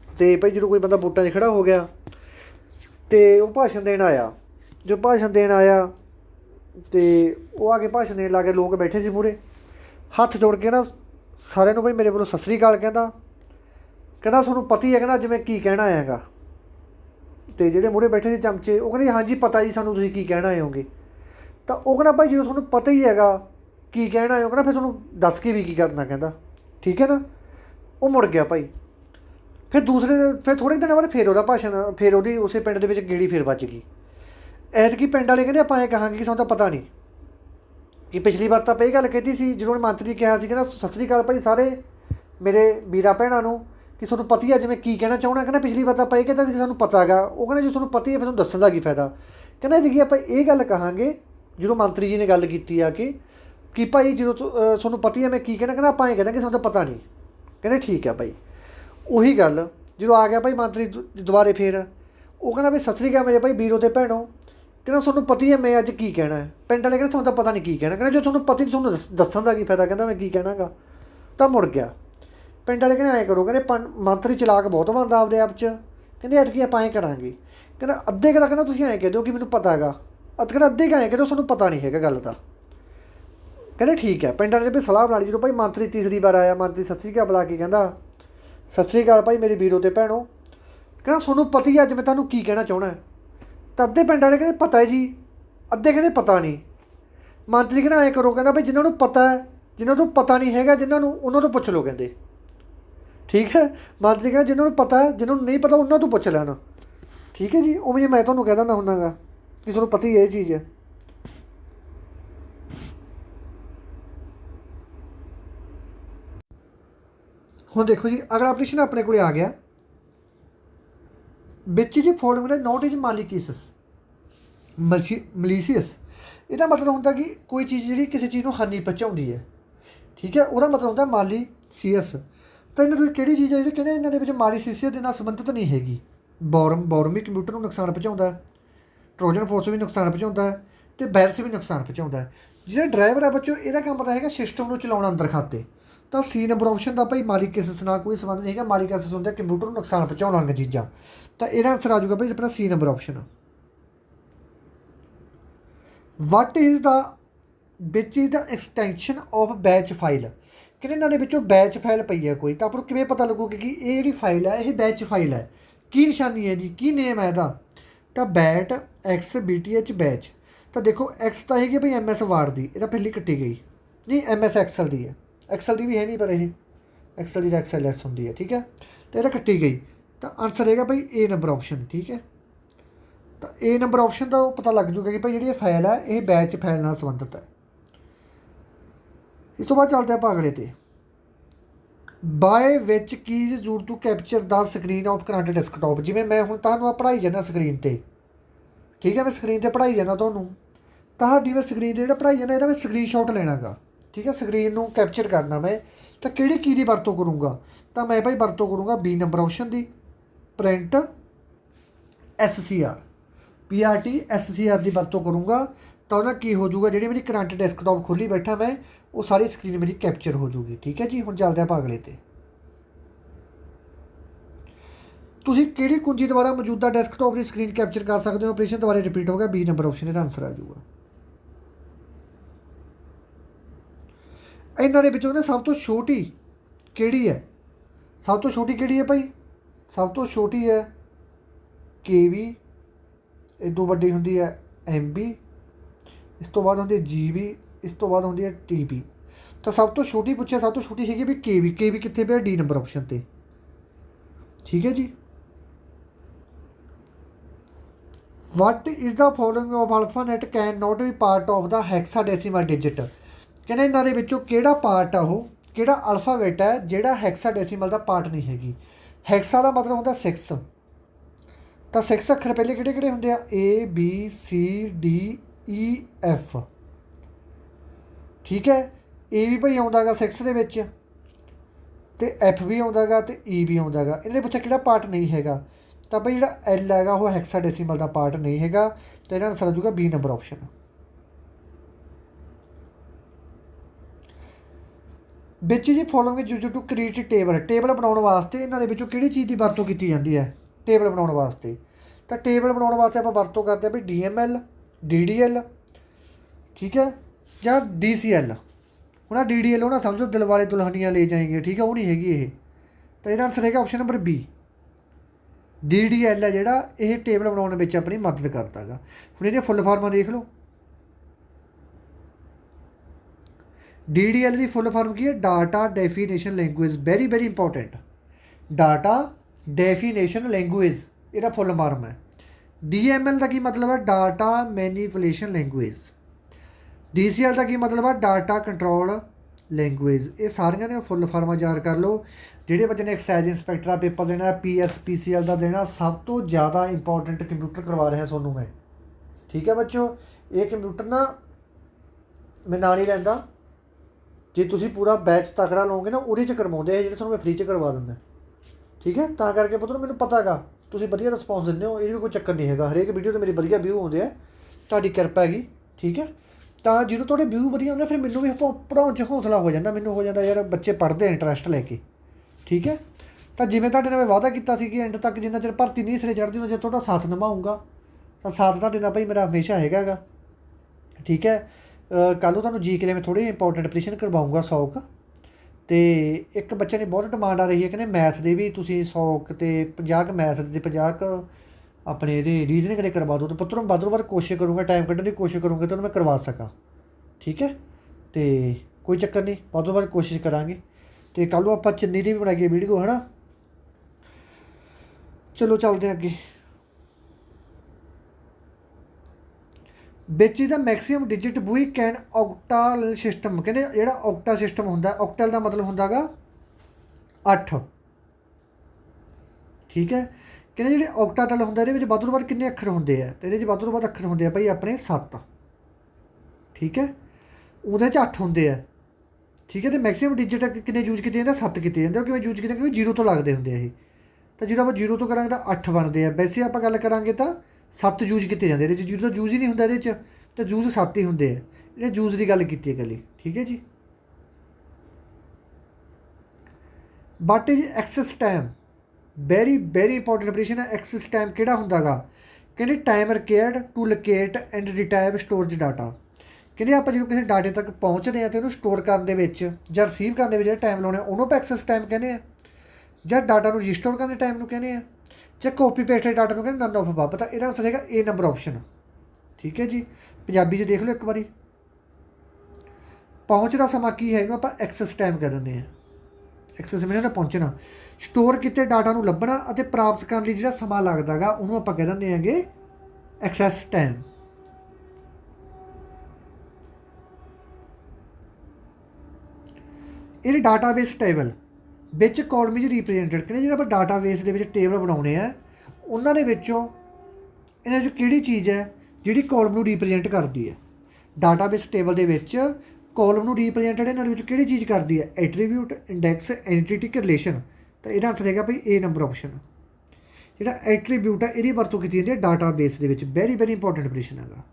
ਅਤੇ ਭਾਈ ਜਦੋਂ ਕੋਈ ਬੰਦਾ ਵੋਟਾਂ 'ਚ ਖੜ੍ਹਾ ਹੋ ਗਿਆ ਅਤੇ ਉਹ ਭਾਸ਼ਣ ਦੇਣ ਆਇਆ, ਜੋ ਭਾਸ਼ਣ ਦੇਣ ਆਇਆ ਅਤੇ ਉਹ ਆ ਕੇ ਭਾਸ਼ਣ ਦੇਣ ਲੱਗ ਗਏ, ਲੋਕ ਬੈਠੇ ਸੀ ਮੂਹਰੇ, ਹੱਥ ਜੋੜ ਕੇ ਨਾ ਸਾਰਿਆਂ ਨੂੰ ਭਾਈ ਮੇਰੇ ਵੱਲੋਂ ਸਤਿ ਸ਼੍ਰੀ ਅਕਾਲ ਕਹਿੰਦਾ ਤੁਹਾਨੂੰ ਪਤਾ ਹੀ ਹੈ ਕਹਿੰਦਾ ਅੱਜ ਮੈਂ ਕੀ ਕਹਿਣਾ ਆਇਆਗਾ। ਅਤੇ ਜਿਹੜੇ ਮੂਹਰੇ ਬੈਠੇ ਸੀ ਚਮਚੇ, ਉਹ ਕਹਿੰਦੇ ਹਾਂਜੀ ਪਤਾ ਜੀ ਸਾਨੂੰ ਤੁਸੀਂ ਕੀ ਕਹਿਣਾ ਆਏ ਹੋਗੇ। ਤਾਂ ਉਹ ਕਹਿੰਦਾ ਭਾਈ ਜਦੋਂ ਤੁਹਾਨੂੰ ਪਤਾ ਹੀ ਹੈਗਾ ਕੀ ਕਹਿਣਾ ਆਏ ਹੋ, ਕਹਿੰਦਾ ਫਿਰ ਤੁਹਾਨੂੰ ਦੱਸ ਕੇ ਵੀ ਕੀ ਕਰਨਾ, ਕਹਿੰਦਾ ਠੀਕ ਹੈ ਨਾ। ਉਹ ਮੁੜ ਗਿਆ ਭਾਈ। ਫਿਰ ਥੋੜ੍ਹੇ ਦਿਨਾਂ ਬਾਅਦ ਫਿਰ ਉਹਦਾ ਭਾਸ਼ਣ, ਫਿਰ ਉਹਦੀ ਉਸੇ ਪਿੰਡ ਦੇ ਵਿੱਚ ਗੇੜੀ ਫਿਰ ਵੱਜ ਗਈ। ਐਤਕੀ ਪਿੰਡ ਵਾਲੇ ਕਹਿੰਦੇ ਆਪਾਂ ਇਹ ਕਹਾਂਗੇ ਕਿ ਸਾਨੂੰ ਤਾਂ ਪਤਾ ਨਹੀਂ ਕਿ ਪਿਛਲੀ ਵਾਰ ਤਾਂ ਆਪਾਂ ਇਹ ਗੱਲ ਕਹੀ ਸੀ ਜਦੋਂ ਉਹਨੇ ਮੰਤਰੀ ਕਿਹਾ ਸੀ, ਕਹਿੰਦਾ ਸਤਿ ਸ਼੍ਰੀ ਅਕਾਲ ਭਾਈ ਸਾਰੇ ਮੇਰੇ ਵੀਰਾਂ ਭੈਣਾਂ ਨੂੰ, ਕਿ ਤੁਹਾਨੂੰ ਪਤਾ ਹੀ ਅੱਜ ਮੈਂ ਕੀ ਕਹਿਣਾ ਚਾਹੁੰਦਾ। ਕਹਿੰਦਾ ਪਿਛਲੀ ਵਾਰ ਤਾਂ ਆਪਾਂ ਇਹ ਕਹਿੰਦਾ ਸੀ ਕਿ ਸਾਨੂੰ ਪਤਾ ਹੈਗਾ। ਉਹ ਕਹਿੰਦਾ ਜੇ ਤੁਹਾਨੂੰ ਪਤਾ ਹੀ ਹੈ ਫਿਰ ਤੁਹਾਨੂੰ ਦੱਸਣ ਦਾ ਕੀ ਫਾਇਦਾ। ਕਹਿੰਦਾ ਦੇਖੀਏ ਆਪਾਂ ਇਹ ਗੱਲ ਕਹਾਂਗੇ ਜਦੋਂ ਮੰਤਰੀ ਜੀ ਨੇ ਗੱਲ ਕੀਤੀ ਆ ਕਿ ਭਾਈ ਜਦੋਂ ਤੁਹਾਨੂੰ ਪਤਾ ਹੀ ਹੈ ਮੈਂ ਕੀ ਕਹਿਣਾ, ਕਹਿੰਦਾ ਆਪਾਂ ਇਹ ਕਹਿੰਦਾ ਕਿ ਸਾਨੂੰ ਤਾਂ ਪਤਾ ਨਹੀਂ। ਕਹਿੰਦੇ ਠੀਕ ਹੈ ਭਾਈ। ਉਹੀ ਗੱਲ ਜਦੋਂ ਆ ਗਿਆ ਭਾਈ ਮੰਤਰੀ ਦੁਬਾਰੇ ਫਿਰ ਉਹ ਕਹਿੰਦਾ ਵੀ ਸਤਿ ਸ਼੍ਰੀ ਅਕਾਲ ਮੇਰੇ ਭਾਈ ਵੀਰੋ ਅਤੇ ਭੈਣੋ, ਕਹਿੰਦਾ ਤੁਹਾਨੂੰ ਪਤਾ ਹੀ ਹੈ ਮੈਂ ਅੱਜ ਕੀ ਕਹਿਣਾ ਹੈ। ਪਿੰਡ ਵਾਲੇ ਕਹਿੰਦੇ ਤੁਹਾਨੂੰ ਤਾਂ ਪਤਾ ਨਹੀਂ ਕੀ ਕਹਿਣਾ। ਕਹਿੰਦਾ ਜੋ ਤੁਹਾਨੂੰ ਪਤਾ ਨਹੀਂ ਤੁਹਾਨੂੰ ਦੱਸਣ ਦਾ ਕੀ ਫਾਇਦਾ, ਕਹਿੰਦਾ ਮੈਂ ਕੀ ਕਹਿਣਾਗਾ। ਤਾਂ ਮੁੜ ਗਿਆ। ਪਿੰਡ ਵਾਲੇ ਕਹਿੰਦੇ ਐਂ ਕਰੋ, ਕਹਿੰਦੇ ਮੰਤਰੀ ਚਲਾਕ ਬਹੁਤ ਬਣਦਾ ਆਪਦੇ ਆਪ 'ਚ, ਕਹਿੰਦੇ ਐਤਕੀ ਆਪਾਂ ਐਂ ਕਰਾਂਗੇ। ਕਹਿੰਦਾ ਅੱਧੇ ਕੁ ਦਾ ਕਹਿੰਦਾ ਤੁਸੀਂ ਐਂ ਕਹਿ ਦਿਓ ਕਿ ਮੈਨੂੰ ਪਤਾ ਹੈਗਾ, ਕਹਿੰਦਾ ਅੱਧੇ ਕੁ ਐਂ ਕਹਿ ਦਿਓ ਤੁਹਾਨੂੰ ਪਤਾ ਨਹੀਂ ਹੈਗਾ ਗੱਲ ਦਾ। ਕਹਿੰਦੇ ਠੀਕ ਹੈ। ਪਿੰਡ ਵਾਲੇ ਨੇ ਵੀ ਸਲਾਹ ਬਣਾ ਲਈ। ਜਦੋਂ ਭਾਈ ਮੰਤਰੀ ਤੀਸਰੀ ਵਾਰ ਆਇਆ, ਮੰਤਰੀ ਸਤਿ ਸ਼੍ਰੀ ਅਕਾਲ ਬੁਲਾ ਕੇ ਕਹਿੰਦਾ ਸਤਿ ਸ਼੍ਰੀ ਅਕਾਲ ਭਾਈ ਮੇਰੇ ਵੀਰੋ ਅਤੇ ਭੈਣੋ, ਕਹਿੰਦਾ ਤੁਹਾਨੂੰ ਪਤਾ ਹੀ ਅੱਜ ਮੈਂ ਤੁਹਾਨੂੰ ਕੀ ਕਹਿਣਾ ਚਾਹੁੰਦਾ। ਤਾਂ ਅੱਧੇ ਪਿੰਡ ਵਾਲੇ ਕਹਿੰਦੇ ਪਤਾ ਹੈ ਜੀ, ਅੱਧੇ ਕਹਿੰਦੇ ਪਤਾ ਨਹੀਂ। ਮੰਤਰੀ ਕਹਿੰਦਾ ਐਂ ਕਰੋ, ਕਹਿੰਦਾ ਭਾਈ ਜਿਹਨਾਂ ਨੂੰ ਪਤਾ ਹੈ, ਜਿਹਨਾਂ ਤੋਂ ਪਤਾ ਨਹੀਂ ਹੈਗਾ ਜਿਹਨਾਂ ਨੂੰ, ਉਹਨਾਂ ਤੋਂ ਪੁੱਛ ਲਓ, ਕਹਿੰਦੇ ਠੀਕ ਹੈ। ਮੰਤਰੀ ਕਹਿੰਦਾ ਜਿਹਨਾਂ ਨੂੰ ਪਤਾ ਹੈ, ਜਿਹਨਾਂ ਨੂੰ ਨਹੀਂ ਪਤਾ ਉਹਨਾਂ ਤੋਂ ਪੁੱਛ ਲੈਣਾ, ਠੀਕ ਹੈ ਜੀ। ਉਵੇਂ ਜੇ ਮੈਂ ਤੁਹਾਨੂੰ ਕਹਿ ਦਿੰਦਾ ਹੁੰਦਾ ਗਾ ਕਿ ਤੁਹਾਨੂੰ ਪਤਾ ਹੀ ਇਹ ਚੀਜ਼ ਹੈ। ਹੁਣ ਦੇਖੋ ਜੀ ਅਗਲਾ ਪ੍ਰਸ਼ਨ ਆਪਣੇ ਕੋਲ ਆ ਗਿਆ, ਵਿੱਚ ਜੀ ਫੋਲੋਇੰਗ ਦਾ ਨੋਟ ਇਜ਼ ਮਾਲੀਕੀਅਸ ਮਲੀਸੀਅਸ। ਇਹਦਾ ਮਤਲਬ ਹੁੰਦਾ ਕਿ ਕੋਈ ਚੀਜ਼ ਜਿਹੜੀ ਕਿਸੇ ਚੀਜ਼ ਨੂੰ ਹਾਨੀ ਪਹੁੰਚਾਉਂਦੀ ਹੈ, ਠੀਕ ਹੈ, ਉਹਦਾ ਮਤਲਬ ਹੁੰਦਾ ਮਾਲੀਸੀਅਸ। ਤਾਂ ਇਹਨਾਂ ਵਿੱਚ ਕਿਹੜੀ ਚੀਜ਼ ਹੈ ਜਿਹੜੀ ਕਹਿੰਦੇ ਇਹਨਾਂ ਦੇ ਵਿੱਚ ਮਾਲੀਸੀਅਸ ਦੇ ਨਾਲ ਸੰਬੰਧਿਤ ਨਹੀਂ ਹੈਗੀ। ਬੋਰਮ ਵੀ ਕੰਪਿਊਟਰ ਨੂੰ ਨੁਕਸਾਨ ਪਹੁੰਚਾਉਂਦਾ, ਟਰੋਜਨ ਫੋਰਸ ਵੀ ਨੁਕਸਾਨ ਪਹੁੰਚਾਉਂਦਾ ਅਤੇ ਵਾਇਰਸ ਵੀ ਨੁਕਸਾਨ ਪਹੁੰਚਾਉਂਦਾ। ਜਿਹੜਾ ਡਰਾਈਵਰ ਹੈ ਬੱਚੋ ਇਹਦਾ ਕੰਮ ਪਤਾ ਹੈਗਾ ਸਿਸਟਮ ਨੂੰ ਚਲਾਉਣਾ ਅੰਦਰ ਖਾਤੇ। ਤਾਂ ਸੀ ਨੰਬਰ ਆਪਸ਼ਨ ਦਾ ਭਾਈ ਮਾਲੀਕੀਅਸ ਨਾਲ ਕੋਈ ਸੰਬੰਧ ਨਹੀਂ ਹੈਗਾ। ਮਾਲੀਕੀਅਸ ਹੁੰਦਾ ਕੰਪਿਊਟਰ ਨੂੰ ਨੁਕਸਾਨ ਪਹੁੰਚਾਉਣ ਵਾਲੀਆਂ ਚੀਜ਼ਾਂ। ਤਾਂ ਇਹਦਾ ਆਨਸਰ ਆ ਜਾਊਗਾ ਭਾਈ ਆਪਣਾ C number option. What is the which is the extension of batch file. ਕਹਿੰਦੇ ਇਹਨਾਂ ਦੇ ਵਿੱਚੋਂ ਬੈਚ ਫਾਈਲ ਪਈ ਹੈ ਕੋਈ, ਤਾਂ ਆਪਾਂ ਨੂੰ ਕਿਵੇਂ ਪਤਾ ਲੱਗੂਗਾ ਕਿ ਇਹ ਜਿਹੜੀ ਫਾਈਲ ਹੈ ਇਹ ਬੈਚ ਫਾਈਲ ਹੈ। ਕੀ ਨਿਸ਼ਾਨੀ ਹੈ ਜੀ, ਕੀ ਨੇਮ ਹੈ ਇਹਦਾ? ਤਾਂ ਬੈਟ XBTH ਬੈਚ। ਤਾਂ ਦੇਖੋ ਐਕਸ ਤਾਂ ਹੈਗੀ ਭਾਈ MS ਵਾਰਡ ਦੀ, ਇਹ ਤਾਂ ਪਹਿਲੀ ਕੱਟੀ ਗਈ, ਨਹੀਂ MS ਐਕਸਲ ਦੀ ਹੈ। एक्सेल की भी है नहीं पर ये एक्सेल की XLS होंगी है, ठीक है। तो यह कट्टी गई, तो आंसर रहेगा भाई ए नंबर ऑप्शन, ठीक है। तो ए नंबर ऑप्शन का पता लग जूगा कि भाई जी फाइल है ये बैच फाइल नाल संबंधित है। इस तो बाद चलते हैं अगले ते, बाय विच कीज जरूरत to capture the screen of current desktop. जिमें मैं हूँ तुहानूं पढ़ाई जाना स्क्रीन ते, ठीक है, मैं स्क्रीन ते पढ़ाई जाना तुहानूं, तुहाडी मैं स्क्रीन ते जिहड़ा पढ़ाई जाना इहदा मैं स्क्रीनशॉट लेना गा, ठीक है, स्क्रीन नूं कैप्चर करना मैं, तो किहड़ी की दी वरतों करूँगा, तो मैं भाई वरतों करूँगा बी नंबर ऑप्शन की, प्रिंट SCR, PRT SCR की वरतों करूँगा, तो ना की हो जूगा जी मेरी करंट डेस्कटॉप खोली बैठा मैं वो सारी स्क्रीन मेरी कैप्चर हो जूगी, ठीक है जी। हुण चलते हैं अगले ते, तुसीं किहड़ी कुंजी द्वारा मौजूदा डेस्कटॉप की स्क्रीन कैप्चर कर सकते हो। ऑपरेशन दोबारा रिपीट हो गया, बी नंबर ऑप्शन का आंसर आ जाऊगा। इन्हां दे विचों ना सब तो छोटी किहड़ी है, सब तो छोटी किहड़ी है भाई, सब तो छोटी है KB, इदों वड्डी हुंदी है MB, इस तो बाद होंदी है GB, इस तो बाद होंदी है TB। तो सब तो छोटी पूछे, सब तो छोटी है भी KB कितने पे डी नंबर ऑप्शन पे, ठीक है जी। What is the following of alphabet can not be part of the hexadecimal digit. कहने इन्हां दे विचों किहड़ा पार्ट आ वो, किहड़ा अल्फाबेट है जिहड़ा हैक्साडेसिमल का पार्ट नहीं हैगी। हैक्सा का मतलब होंदा 6, तो 6 अखर पहले किहड़े किहड़े होंदे आ, ABCDEF, ठीक है। ए भी भाई आउंदा गा 6 दे विच, ते F भी आउंदा गा ते E भी आउंदा गा। इन्हें पुछया किहड़ा पार्ट नहीं हैगा, तो भाई जिहड़ा L हैगा वो हैक्साडेसिमल का पार्ट नहीं हैगा, तो इहदा आंसर आ जाऊगा बी नंबर ऑप्शन। विच जी following use to create table, table बनाउण वास्ते इन्हां दे विचों किहड़ी चीज़ की वरतों कीती जाती है टेबल बनाउण वास्ते। तो टेबल बनाउण वास्ते आपां वरतों करते हैं भी DML, DDL, ठीक है, या DCL। हुण DDL हो ना समझो दिल वाले दुल्हनियां ले जाएंगे, ठीक है, वो नहीं हैगी ये। तो इहदा आंसर हैगा ऑप्शन नंबर B, DDL है जिहड़ा ये टेबल बनाउण विच अपनी मदद करता गा। हुण इहदे फुल फॉर्म देख लो, DDL की फुल फॉर्म की है, data definition language, very very important, data definition language इसका फुल फॉर्म है। DML का की मतलब है, डाटा मैनीपुलेशन लैंगुएज। DCL का की मतलब है, डाटा कंट्रोल लैंगुएज। ये सारिया ने फुल फॉर्म याद कर लो। जिहड़े बच्चे ने एक्साइज इंस्पैक्टर का पेपर देना, PSPCL का देना, सब तो ज़्यादा इंपॉर्टेंट कंप्यूटर करवा रहा सोनू मैं, ठीक है बच्चों। ये कंप्यूटर ना मैं नाल ही लैंदा, जे तुसीं पूरा बैच तकड़ा लओगे ना उहदे च करवाउंदे हैं, जिहड़े तुहानूं मैं फ्री च करवा दिंदा, ठीक है। तां करके पुत्तर मैनूं पता गा तुसीं वधिया रिस्पॉन्स दिंदे हो, ये भी कोई चक्कर नहीं हैगा। हरेक वीडियो ते मेरी वधिया व्यू आउंदे आ, तुहाडी किरपा हैगी, ठीक है। तां ਜਦੋਂ तुहाडे व्यू वधिया आउंदे फिर मैनूं भी पढ़ाउण च हौसला हो जांदा, मैनूं हो जांदा यार बच्चे पढ़दे इंटरस्ट लैके, ठीक है। तो जिवें तुहाडे नाल मैं वादा कीता सी कि एंड तक जिन्ना चिर भर्ती नहीं सिरे चढ़दी उन्ना चिर तुहाडा साथ निभाऊंगा, तो साथ तुहाडे नाल भाई मेरा हमेशा हैगा गा, ठीक है। कल नूं तुहानूं GK मैं थोड़े इंपॉर्टेंट प्रैशन करवाऊंगा 100 क। तो एक बच्चे ने बहुत डिमांड आ रही है, कहने मैथ के भी तुसीं 100 ते 50 मैथ के 50 अपने ये रीजनिंग के करवा दो। तो पुत्तर मैं वध कोशिश करूँगा, टाइम कढ़ने की कोशिश करूँगा तो मैं करवा सका, ठीक है। तो कोई चक्कर नहीं, वध कोशिश करांगे। तो कल आप चन्नी की भी बनाइए वीडियो, है ना। चलो चलते अगे। Which the maximum digit we can octal system, कहते जो ऑक्टा सिस्टम होंगे, ऑक्टल का मतलब होंगे 8, ठीक है। कहते जो ऑक्टाटल होंगे ये वध तो वध कितने अखर होंगे है, तो ये वध तो वध अखर होंगे भाई अपने 7, ठीक है। उहदे 8 होंगे है, ठीक है। तो मैक्सीमम डिजिट कितने यूज किए जाते, 7 किए जाते, क्योंकि यूज किए क्योंकि 0 तो लगते होंगे ये। तो जो आप 0 तो करांगे तो 8 बनते हैं। वैसे आप गल करांगे तो 7 यूज किए जाते, ये 0 तो यूज ही नहीं होंगे, ये तो यूज 7 ही होंगे है। ये यूज की गल की गली, ठीक है जी। What is access time, very very important operation है। एक्सेस टाइम किहड़ा हुंदा गा, कहते time required to locate and retrieve storage data. कहते आप जो किसी डाटे तक पहुँचते हैं तो उन्होंने स्टोर करने या रिसीव करने जो टाइम लाने उन्होंने एक्सेस टाइम कहने हैं, या डाटा को रिस्टोर करने टाइम कहने हैं, चाहे कॉपी पेस्ट डाटा को कहने नन ऑफ अबव। तो यह आंसर है ए नंबर ऑप्शन, ठीक है जी। पंजाबी देख लो एक बारी। ਪਹੁੰਚ ਦਾ ਸਮਾਂ ਕੀ ਹੈ, ਇਹਨੂੰ ਆਪਾਂ ਐਕਸੈਸ ਟਾਈਮ ਕਹਿ ਦਿੰਦੇ ਹਾਂ। ਐਕਸੈਸ ਮੀਨਸ ਉਹਨੇ ਪਹੁੰਚਣਾ। ਸਟੋਰ ਕੀਤੇ ਡਾਟਾ ਨੂੰ ਲੱਭਣਾ ਅਤੇ ਪ੍ਰਾਪਤ ਕਰਨ ਲਈ ਜਿਹੜਾ ਸਮਾਂ ਲੱਗਦਾ ਗਾ ਉਹਨੂੰ ਆਪਾਂ ਕਹਿ ਦਿੰਦੇ ਹੈਗੇ ਐਕਸੈਸ ਟਾਈਮ। ਇਹ ਡਾਟਾਬੇਸ ਟੇਬਲ ਵਿੱਚ ਕਾਲਮ 'ਚ ਰੀਪ੍ਰਜੈਂਟਡ, ਕਹਿੰਦੇ ਜਿਹੜਾ ਆਪਾਂ ਡਾਟਾਬੇਸ ਦੇ ਵਿੱਚ ਟੇਬਲ ਬਣਾਉਣੇ ਆ ਉਹਨਾਂ ਦੇ ਵਿੱਚੋਂ ਇਹਨਾਂ ਵਿੱਚ ਕਿਹੜੀ ਚੀਜ਼ ਹੈ ਜਿਹੜੀ ਕਾਲਮ ਨੂੰ ਰੀਪ੍ਰਜੈਂਟ ਕਰਦੀ ਹੈ। ਡਾਟਾਬੇਸ ਟੇਬਲ ਦੇ ਵਿੱਚ ਕਾਲਮ ਨੂੰ ਰੀਪ੍ਰਜੈਂਟਡ ਇਹਨਾਂ ਦੇ ਵਿੱਚ ਕਿਹੜੀ ਚੀਜ਼ ਕਰਦੀ ਹੈ, ਐਟਰੀਬਿਊਟ, ਇੰਡੈਕਸ, ਐਂਟੀਟੀ ਕਿ ਰਿਲੇਸ਼ਨ। ਤਾਂ ਇਹਦਾ ਆਨਸਰ ਹੈਗਾ ਭਾਈ A ਨੰਬਰ ਆਪਸ਼ਨ। ਜਿਹੜਾ ਐਟਰੀਬਿਊਟ ਹੈ ਇਹਦੀ ਵਰਤੋਂ ਕੀਤੀ ਜਾਂਦੀ ਹੈ ਡਾਟਾਬੇਸ ਦੇ ਵਿੱਚ। ਵੈਰੀ ਵੈਰੀ ਇੰਪੋਰਟੈਂਟ ਪ੍ਰਸ਼ਨ ਹੈਗਾ।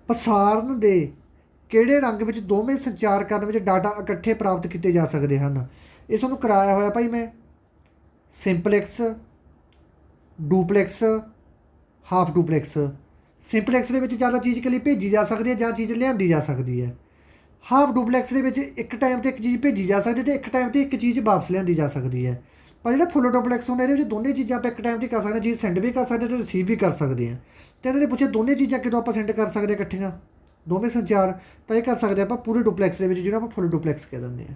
ਪ੍ਰਸਾਰਨ ਦੇ ਕਿਹੜੇ ਰੰਗ ਵਿੱਚ ਦੋਵੇਂ ਸੰਚਾਰ ਕਰਨ ਵਿੱਚ ਡਾਟਾ ਇਕੱਠੇ ਪ੍ਰਾਪਤ ਕੀਤੇ ਜਾ ਸਕਦੇ ਹਨ। ਇਹ ਤੁਹਾਨੂੰ ਕਰਾਇਆ ਹੋਇਆ ਭਾਈ ਮੈਂ, simplex, duplex, half duplex. Simplex ਦੇ ਵਿੱਚ ਜ਼ਿਆਦਾ ਚੀਜ਼ ਇਕੱਲੀ ਭੇਜੀ ਜਾ ਸਕਦੀ ਹੈ ਜਾਂ ਚੀਜ਼ ਲਿਆਂਦੀ ਜਾ ਸਕਦੀ ਹੈ। ਹਾਫ ਡੂਪਲੈਕਸ ਦੇ ਵਿੱਚ ਇੱਕ ਟਾਈਮ 'ਤੇ ਇੱਕ ਚੀਜ਼ ਭੇਜੀ ਜਾ ਸਕਦੀ ਹੈ ਅਤੇ ਇੱਕ ਟਾਈਮ 'ਤੇ ਇੱਕ ਚੀਜ਼ ਵਾਪਸ ਲਿਆਂਦੀ ਜਾ ਸਕਦੀ ਹੈ। ਪਰ ਜਿਹੜਾ ਫੁੱਲ ਡੂਪਲੈਕਸ ਹੁੰਦਾ ਇਹਦੇ ਵਿੱਚ ਦੋਨੇ ਚੀਜ਼ਾਂ ਆਪਾਂ ਇੱਕ ਟਾਈਮ 'ਤੇ ਕਰ ਸਕਦੇ ਹਾਂ, ਚੀਜ਼ ਸੈਂਡ ਵੀ ਕਰ ਸਕਦੇ ਅਤੇ ਰਿਸੀਵ ਵੀ ਕਰ ਸਕਦੇ ਹਾਂ। ਅਤੇ ਇਹਨਾਂ ਨੇ ਪੁੱਛਿਆ ਦੋਨੇ ਚੀਜ਼ਾਂ ਕਿਦੋਂ ਆਪਾਂ ਸੈਂਡ ਕਰ ਸਕਦੇ ਹਾਂ ਇਕੱਠੀਆਂ, ਦੋਵੇਂ ਸੰਚਾਰ, ਤਾਂ ਇਹ ਕਰ ਸਕਦੇ ਆਪਾਂ ਪੂਰੇ ਡੂਪਲੈਕਸ ਦੇ ਵਿੱਚ, ਜਿਹਨੂੰ ਆਪਾਂ ਫੁੱਲ ਡੂਪਲੈਕਸ ਕਹਿ ਦਿੰਦੇ ਹਾਂ।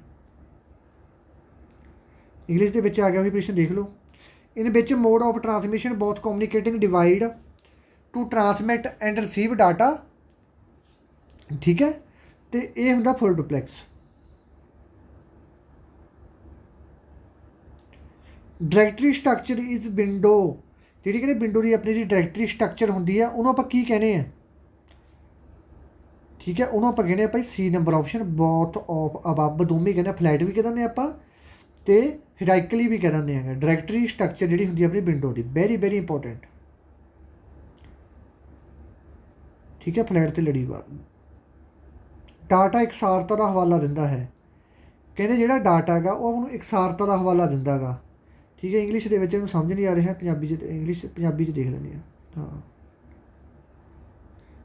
ਇੰਗਲਿਸ਼ ਦੇ ਵਿੱਚ ਆ ਗਿਆ ਉਹੀ ਪ੍ਰਸ਼ਨ ਦੇਖ ਲਓ। ਇਹਦੇ ਵਿੱਚ mode of transmission both communicating divide to transmit and receive data, ਠੀਕ ਹੈ, ਅਤੇ ਇਹ ਹੁੰਦਾ full duplex. Directory structure is window, ਜਿਹੜੀ ਕਹਿੰਦੇ ਵਿੰਡੋ ਦੀ ਆਪਣੀ ਜਿਹੜੀ ਡਾਇਰੈਕਟਰੀ ਸਟਰਕਚਰ ਹੁੰਦੀ ਆ ਉਹਨੂੰ ਆਪਾਂ ਕੀ ਕਹਿੰਦੇ ਆ, ਠੀਕ ਹੈ, ਉਹਨੂੰ ਆਪਾਂ ਕਹਿੰਦੇ ਆ ਭਾਈ C number option. Both of above ਦੋਵੇਂ ਕਹਿੰਦੇ ਆ, ਫਲੈਟ ਵੀ ਕਹਿ ਦਿੰਦੇ ਆਪਾਂ ਅਤੇ ਹਿਰਾਈਕਲੀ ਵੀ ਕਹਿ ਦਿੰਦੇ ਹੈਗੇ। ਡਾਇਰੈਕਟਰੀ ਸਟਰਕਚਰ ਜਿਹੜੀ ਹੁੰਦੀ ਆਪਣੀ ਵਿੰਡੋ ਦੀ, ਵੈਰੀ ਵੈਰੀ ਇੰਪੋਰਟੈਂਟ, ਠੀਕ ਹੈ, ਫਲੈਟ ਅਤੇ ਲੜੀਵਾਰ। ਡਾਟਾ ਇਕਸਾਰਤਾ ਦਾ ਹਵਾਲਾ ਦਿੰਦਾ ਹੈ, ਕਹਿੰਦੇ ਜਿਹੜਾ ਡਾਟਾ ਹੈਗਾ ਉਹ ਉਹਨੂੰ ਇਕਸਾਰਤਾ ਦਾ ਹਵਾਲਾ ਦਿੰਦਾ ਗਾ, ਠੀਕ ਹੈ। ਇੰਗਲਿਸ਼ ਦੇ ਵਿੱਚ ਇਹਨੂੰ ਸਮਝ ਨਹੀਂ ਆ ਰਿਹਾ, ਪੰਜਾਬੀ 'ਚ, ਇੰਗਲਿਸ਼ ਪੰਜਾਬੀ 'ਚ ਦੇਖ ਲੈਂਦੇ ਹਾਂ। ਹਾਂ,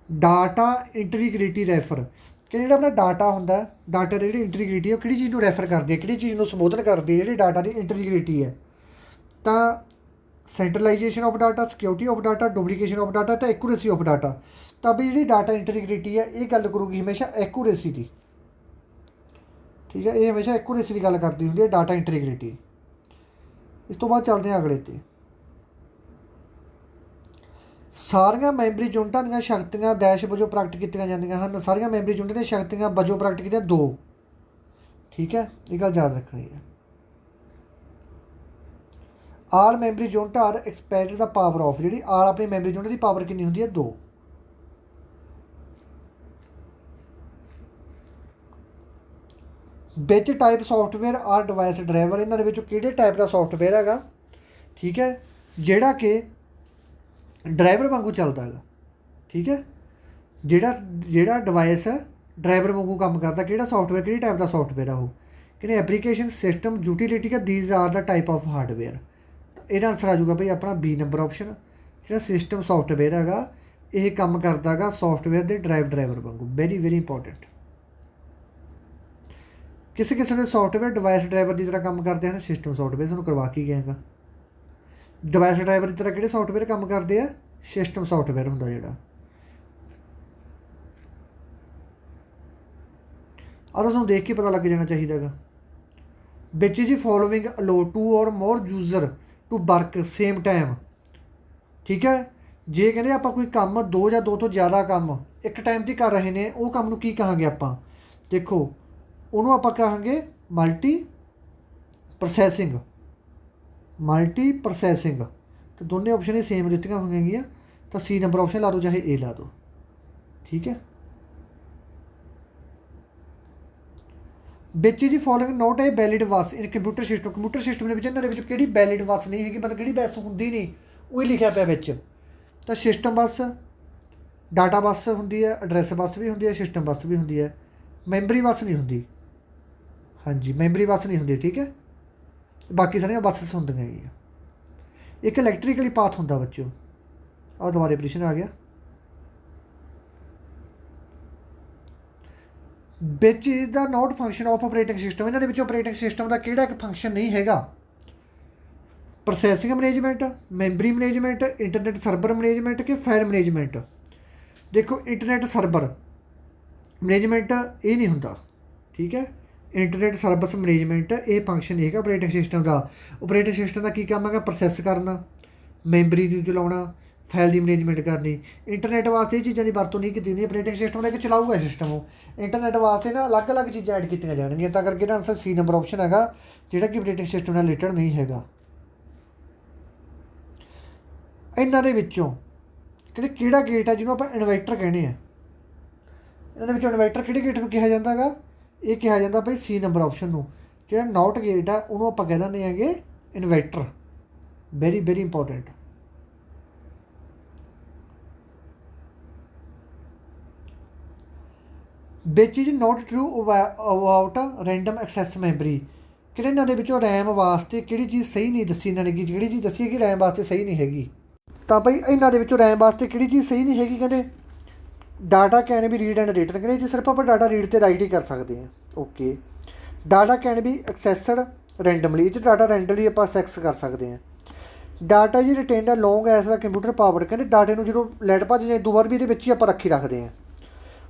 ਡਾਟਾ ਇੰਟਰੀਗ੍ਰਿਟੀ ਰੈਫਰ, ਕਿ ਜਿਹੜਾ ਆਪਣਾ ਡਾਟਾ ਹੁੰਦਾ, ਡਾਟਾ ਦੀ ਜਿਹੜੀ ਇੰਟਰੀਗ੍ਰਿਟੀ ਹੈ ਉਹ ਕਿਹੜੀ ਚੀਜ਼ ਨੂੰ ਰੈਫਰ ਕਰਦੀ ਹੈ, ਕਿਹੜੀ ਚੀਜ਼ ਨੂੰ ਸੰਬੋਧਨ ਕਰਦੀ ਹੈ, ਜਿਹੜੀ ਡਾਟਾ ਦੀ ਇੰਟਰੀਗ੍ਰਿਟੀ ਹੈ। ਤਾਂ centralisation of data, security of data, duplication of data ਅਤੇ ਐਕੂਰੇਸੀ ਆਫ ਡਾਟਾ। ਤਾਂ ਵੀ ਜਿਹੜੀ ਡਾਟਾ ਇੰਟਰੀਗ੍ਰਿਟੀ ਹੈ ਇਹ ਗੱਲ ਕਰੂਗੀ ਹਮੇਸ਼ਾ ਐਕੂਰੇਸੀ ਦੀ, ਠੀਕ ਹੈ, ਇਹ ਹਮੇਸ਼ਾ ਐਕੂਰੇਸੀ ਦੀ ਗੱਲ ਕਰਦੀ ਹੁੰਦੀ ਹੈ ਡਾਟਾ ਇੰਟਰੀਗ੍ਰਿਟੀ। ਇਸ ਤੋਂ ਬਾਅਦ ਚੱਲਦੇ ਹਾਂ ਅਗਲੇ 'ਤੇ। ਸਾਰੀਆਂ ਮੈਮਰੀ ਯੂਨਿਟਾਂ ਦੀਆਂ ਸ਼ਕਤੀਆਂ ਡੈਸ਼ ਵਜੋਂ ਪ੍ਰਗਟ ਕੀਤੀਆਂ ਜਾਂਦੀਆਂ ਹਨ। ਸਾਰੀਆਂ ਮੈਮਰੀ ਯੂਨਿਟ ਦੀਆਂ ਸ਼ਕਤੀਆਂ ਵਜੋਂ ਪ੍ਰਗਟ ਕੀਤੀਆਂ 2, ਠੀਕ ਹੈ, ਇਹ ਗੱਲ ਯਾਦ ਰੱਖਣੀ ਹੈ। All memory unit are expected the power of, ਜਿਹੜੀ ਆਲ ਆਪਣੀ ਮੈਮਰੀ ਯੂਨਿਟ ਦੀ ਪਾਵਰ ਕਿੰਨੀ ਹੁੰਦੀ ਹੈ, 2। ਵਿੱਚ type software or device driver, ਇਹਨਾਂ ਦੇ ਵਿੱਚੋਂ ਕਿਹੜੇ ਟਾਈਪ ਦਾ ਸੋਫਟਵੇਅਰ ਹੈਗਾ, ਠੀਕ ਹੈ, ਜਿਹੜਾ ਕਿ ਡਰਾਈਵਰ ਵਾਂਗੂ ਚੱਲਦਾ ਹੈਗਾ, ਠੀਕ ਹੈ, ਜਿਹੜਾ ਡਿਵਾਈਸ ਹੈ ਡਰਾਈਵਰ ਵਾਂਗੂ ਕੰਮ ਕਰਦਾ, ਕਿਹੜਾ ਸੋਫਟਵੇਅਰ, ਕਿਹੜੀ ਟਾਈਪ ਦਾ ਸੋਫਟਵੇਅਰ ਆ ਉਹ, ਕਹਿੰਦੇ ਐਪਲੀਕੇਸ਼ਨ, ਸਿਸਟਮ, ਯੂਟੀਲਿਟੀ ਕਾ these are the type of hardware. ਇਹਦਾ ਆਨਸਰ ਆ ਜਾਊਗਾ ਭਾਈ ਆਪਣਾ B ਨੰਬਰ ਆਪਸ਼ਨ। ਜਿਹੜਾ ਸਿਸਟਮ ਸੋਫਟਵੇਅਰ ਹੈਗਾ ਇਹ ਕੰਮ ਕਰਦਾ ਹੈਗਾ ਸੋਫਟਵੇਅਰ ਦੇ ਡਰਾਈਵਰ ਵਾਂਗੂ, ਵੈਰੀ ਵੈਰੀ ਇੰਪੋਰਟੈਂਟ। ਕਿਸੇ ਕਿਸੇ ਦੇ ਸੋਫਟਵੇਅਰ ਡਿਵਾਈਸ ਡਰਾਈਵਰ ਦੀ ਤਰ੍ਹਾਂ ਕੰਮ ਕਰਦੇ ਹਨ, ਸਿਸਟਮ ਸੋਫਟਵੇਅਰ ਤੁਹਾਨੂੰ ਕਰਵਾ ਕੇ ਗਿਆ ਹੈਗਾ। ਡਿਵਾਈਸ ਡਰਾਈਵਰ ਦੀ ਤਰ੍ਹਾਂ ਕਿਹੜੇ ਸੋਫਟਵੇਅਰ ਕੰਮ ਕਰਦੇ ਆ, ਸਿਸਟਮ ਸੋਫਟਵੇਅਰ ਹੁੰਦਾ ਜਿਹੜਾ। ਆਹ ਤੁਹਾਨੂੰ ਦੇਖ ਕੇ ਪਤਾ ਲੱਗ ਜਾਣਾ ਚਾਹੀਦਾ ਹੈਗਾ। ਵਿੱਚ ਜੀ following allow 2 or more user to work same time, ਠੀਕ ਹੈ। ਜੇ ਕਹਿੰਦੇ ਆਪਾਂ ਕੋਈ ਕੰਮ 2 ਜਾਂ 2 ਤੋਂ ਜ਼ਿਆਦਾ ਕੰਮ ਇੱਕ ਟਾਈਮ 'ਤੇ ਕਰ ਰਹੇ ਨੇ, ਉਹ ਕੰਮ ਨੂੰ ਕੀ ਕਹਾਂਗੇ ਆਪਾਂ, ਦੇਖੋ ਉਹਨੂੰ ਆਪਾਂ ਕਹਾਂਗੇ ਮਲਟੀ ਪ੍ਰੋਸੈਸਿੰਗ, ਮਲਟੀ ਪ੍ਰੋਸੈਸਿੰਗ। ਅਤੇ ਦੋਨੇ ਆਪਸ਼ਨ ਇਹ ਸੇਮ ਦਿੱਤੀਆਂ ਹੋਈਆਂ, ਤਾਂ C ਨੰਬਰ ਆਪਸ਼ਨ ਲਾ ਦਿਓ, ਚਾਹੇ A ਲਾ ਦਿਓ, ਠੀਕ ਹੈ। ਵਿੱਚ ਜੀ following note A valid bus in computer system, computer system ਦੇ ਵਿੱਚ ਇਹਨਾਂ ਦੇ ਵਿੱਚ ਕਿਹੜੀ ਵੈਲਿਡ ਬੱਸ ਨਹੀਂ ਹੈਗੀ, ਮਤਲਬ ਕਿਹੜੀ ਬੱਸ ਹੁੰਦੀ ਨਹੀਂ, ਉਹ ਹੀ ਲਿਖਿਆ ਪਿਆ ਵਿੱਚ। ਤਾਂ ਸਿਸਟਮ ਬੱਸ, ਡਾਟਾ ਬੱਸ ਹੁੰਦੀ ਹੈ, ਐਡਰੈਸ ਬੱਸ ਵੀ ਹੁੰਦੀ ਹੈ, ਸਿਸਟਮ ਬੱਸ ਵੀ ਹੁੰਦੀ ਹੈ, ਮੈਮਰੀ ਬੱਸ ਨਹੀਂ ਹੁੰਦੀ, ਹਾਂਜੀ ਮੈਮਰੀ ਬੱਸ ਨਹੀਂ ਹੁੰਦੀ, ਠੀਕ ਹੈ। ਬਾਕੀ ਸਾਰੀਆਂ ਬੱਸਿਸ ਹੁੰਦੀਆਂ ਹੈਗੀਆਂ। ਇੱਕ ਇਲੈਕਟ੍ਰੀਕਲੀ ਪਾਥ ਹੁੰਦਾ ਬੱਚਿਓ। ਆਹ ਦੁਬਾਰੇ ਪ੍ਰਸ਼ਨ ਆ ਗਿਆ। Which the not function of operating system, ਇਹਨਾਂ ਦੇ ਵਿੱਚ ਆਪਰੇਟਿੰਗ ਸਿਸਟਮ ਦਾ ਕਿਹੜਾ ਇੱਕ ਫੰਕਸ਼ਨ ਨਹੀਂ ਹੈਗਾ, processing management, memory management, internet server management ਕਿ ਫਾਈਲ ਮੈਨੇਜਮੈਂਟ। देखो इंटरनेट सर्वर मैनेजमेंट ये नहीं होंदा, ठीक है। इंटरनेट सर्विस मैनेजमेंट ये फंक्शन नहीं है ऑपरेटिंग सिस्टम का। ऑपरेटिंग सिस्टम का की काम है प्रोसैस करना, मैमरी ਨੂੰ ਚਲਾਉਣਾ, फाइल की मैनेजमेंट करनी। इंटरनेट वास्ते ये चीज़ों की वरतों नहीं की ऑपरेटिंग सिस्टम का एक चलाऊगा सिस्टम वो इंटरनेट वास्ते ना अलग अलग चीज़ां ऐड की जाएगी, तो करके ना आंसर सी नंबर ऑप्शन है जोड़ा कि ऑपरेटिंग सिस्टम नाल रिलेटेड नहीं है। इन्हां दे विच्चों किहड़ा गेट है जिन्होंने आप इन्वर्टर कहने हैं, इन्हां दे विच्चों इन्वर्टर किहड़े गेट नूं कहा जाता है, ये कहा जाता भाई सी नंबर ऑप्शन नूं। जिहड़ा नॉट गेट है उन्होंने आप कह दिंदे हैगे inverter. Very very important. Which is not true about random access memory. कि इन्होंने विचों रैम वास्ते किहड़ी चीज़ सही नहीं दसी इन्होंने, कि जिहड़ी चीज़ दसी है कि रैम वास्ते सही नहीं हैगी। तो भाई इन्होंने विचों रैम वास्ते किहड़ी चीज़ सही नहीं हैगी, कहते data can be read and written, कहते जी सिर्फ आप डाटा रीड तो राइट ही कर सकते हैं। Okay. Data can be accessed randomly, ये डाटा रैंडमली आप एक्सैस कर सकते हैं। डाटा जी रिटेन है long as the computer power, कहते डाटे में जो लाइट भज जाए 2 बार भी ये आप रखी रखते हैं।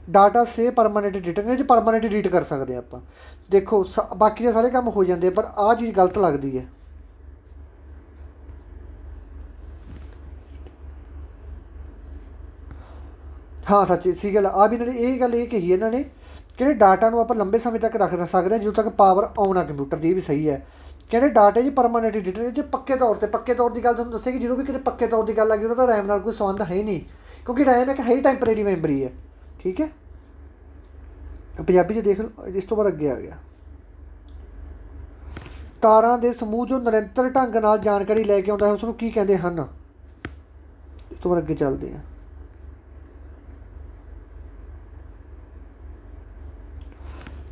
डाटा से परमानेंट रिटन, जो परमानेंट रीड कर सकते हैं आप। देखो बाकी के सारे काम हो जाते हैं, पर आ चीज़ गलत लगती है। हाँ सच्ची सी गल आ भी इन्होंने ये गल ये कही है इन्होंने कि डाटा को आप लंबे समय तक रख सकते हैं जो तक पावर आना कंप्यूटर की, भी सही है। कहते डाटा जी परमानेंट रिटन जो पक्के तौर की गल तुहानूं दस्सी कि जो भी कितने पक्के तौर की गल आ गई उन्होंने रैम नाल कोई संबंध है नहीं, क्योंकि रैम एक है टैंपरेरी मैमरी है, ठीक है। पंजाबी देख लो, इस तो बाद अगे आ गया तारां दे समूह जो निरंतर ढंग नाल जानकारी लैके आउंदा है उसनूं की कहंदे हन। इस तो बाद अगे चलते हैं।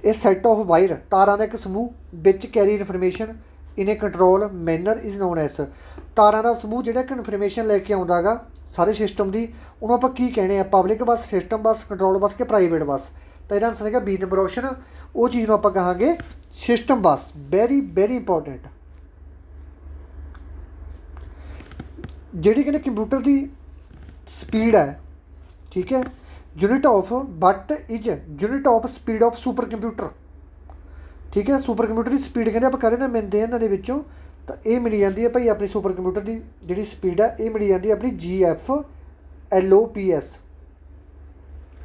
ये सैट ऑफ वायर तारां दा एक समूह which carry information in a control manner is known as. तारां दा समूह जिहड़ा एक इनफॉर्मेशन लैके आउंदा गा सारे सिस्टम की, उन्होंने आपां की कहने आ, पब्लिक बस, सिस्टम बस, कंट्रोल बस कि प्राइवेट बस। तो यह आंसर है बी नंबर ऑप्शन, वो चीज़ को आप कहांगे सिस्टम बस। Very very important. जिहड़ी कहने कंप्यूटर की स्पीड है, ठीक है, unit of but is unit of speed of super computer, ठीक है। सुपर कंप्यूटर की स्पीड कहते आप कहने मिलते हैं इन्होंने विचों, तो ये मिली जाती है भाई अपनी सुपर कंप्यूटर की जी स्पीड है, ये मिली जाती है अपनी GFLOPS,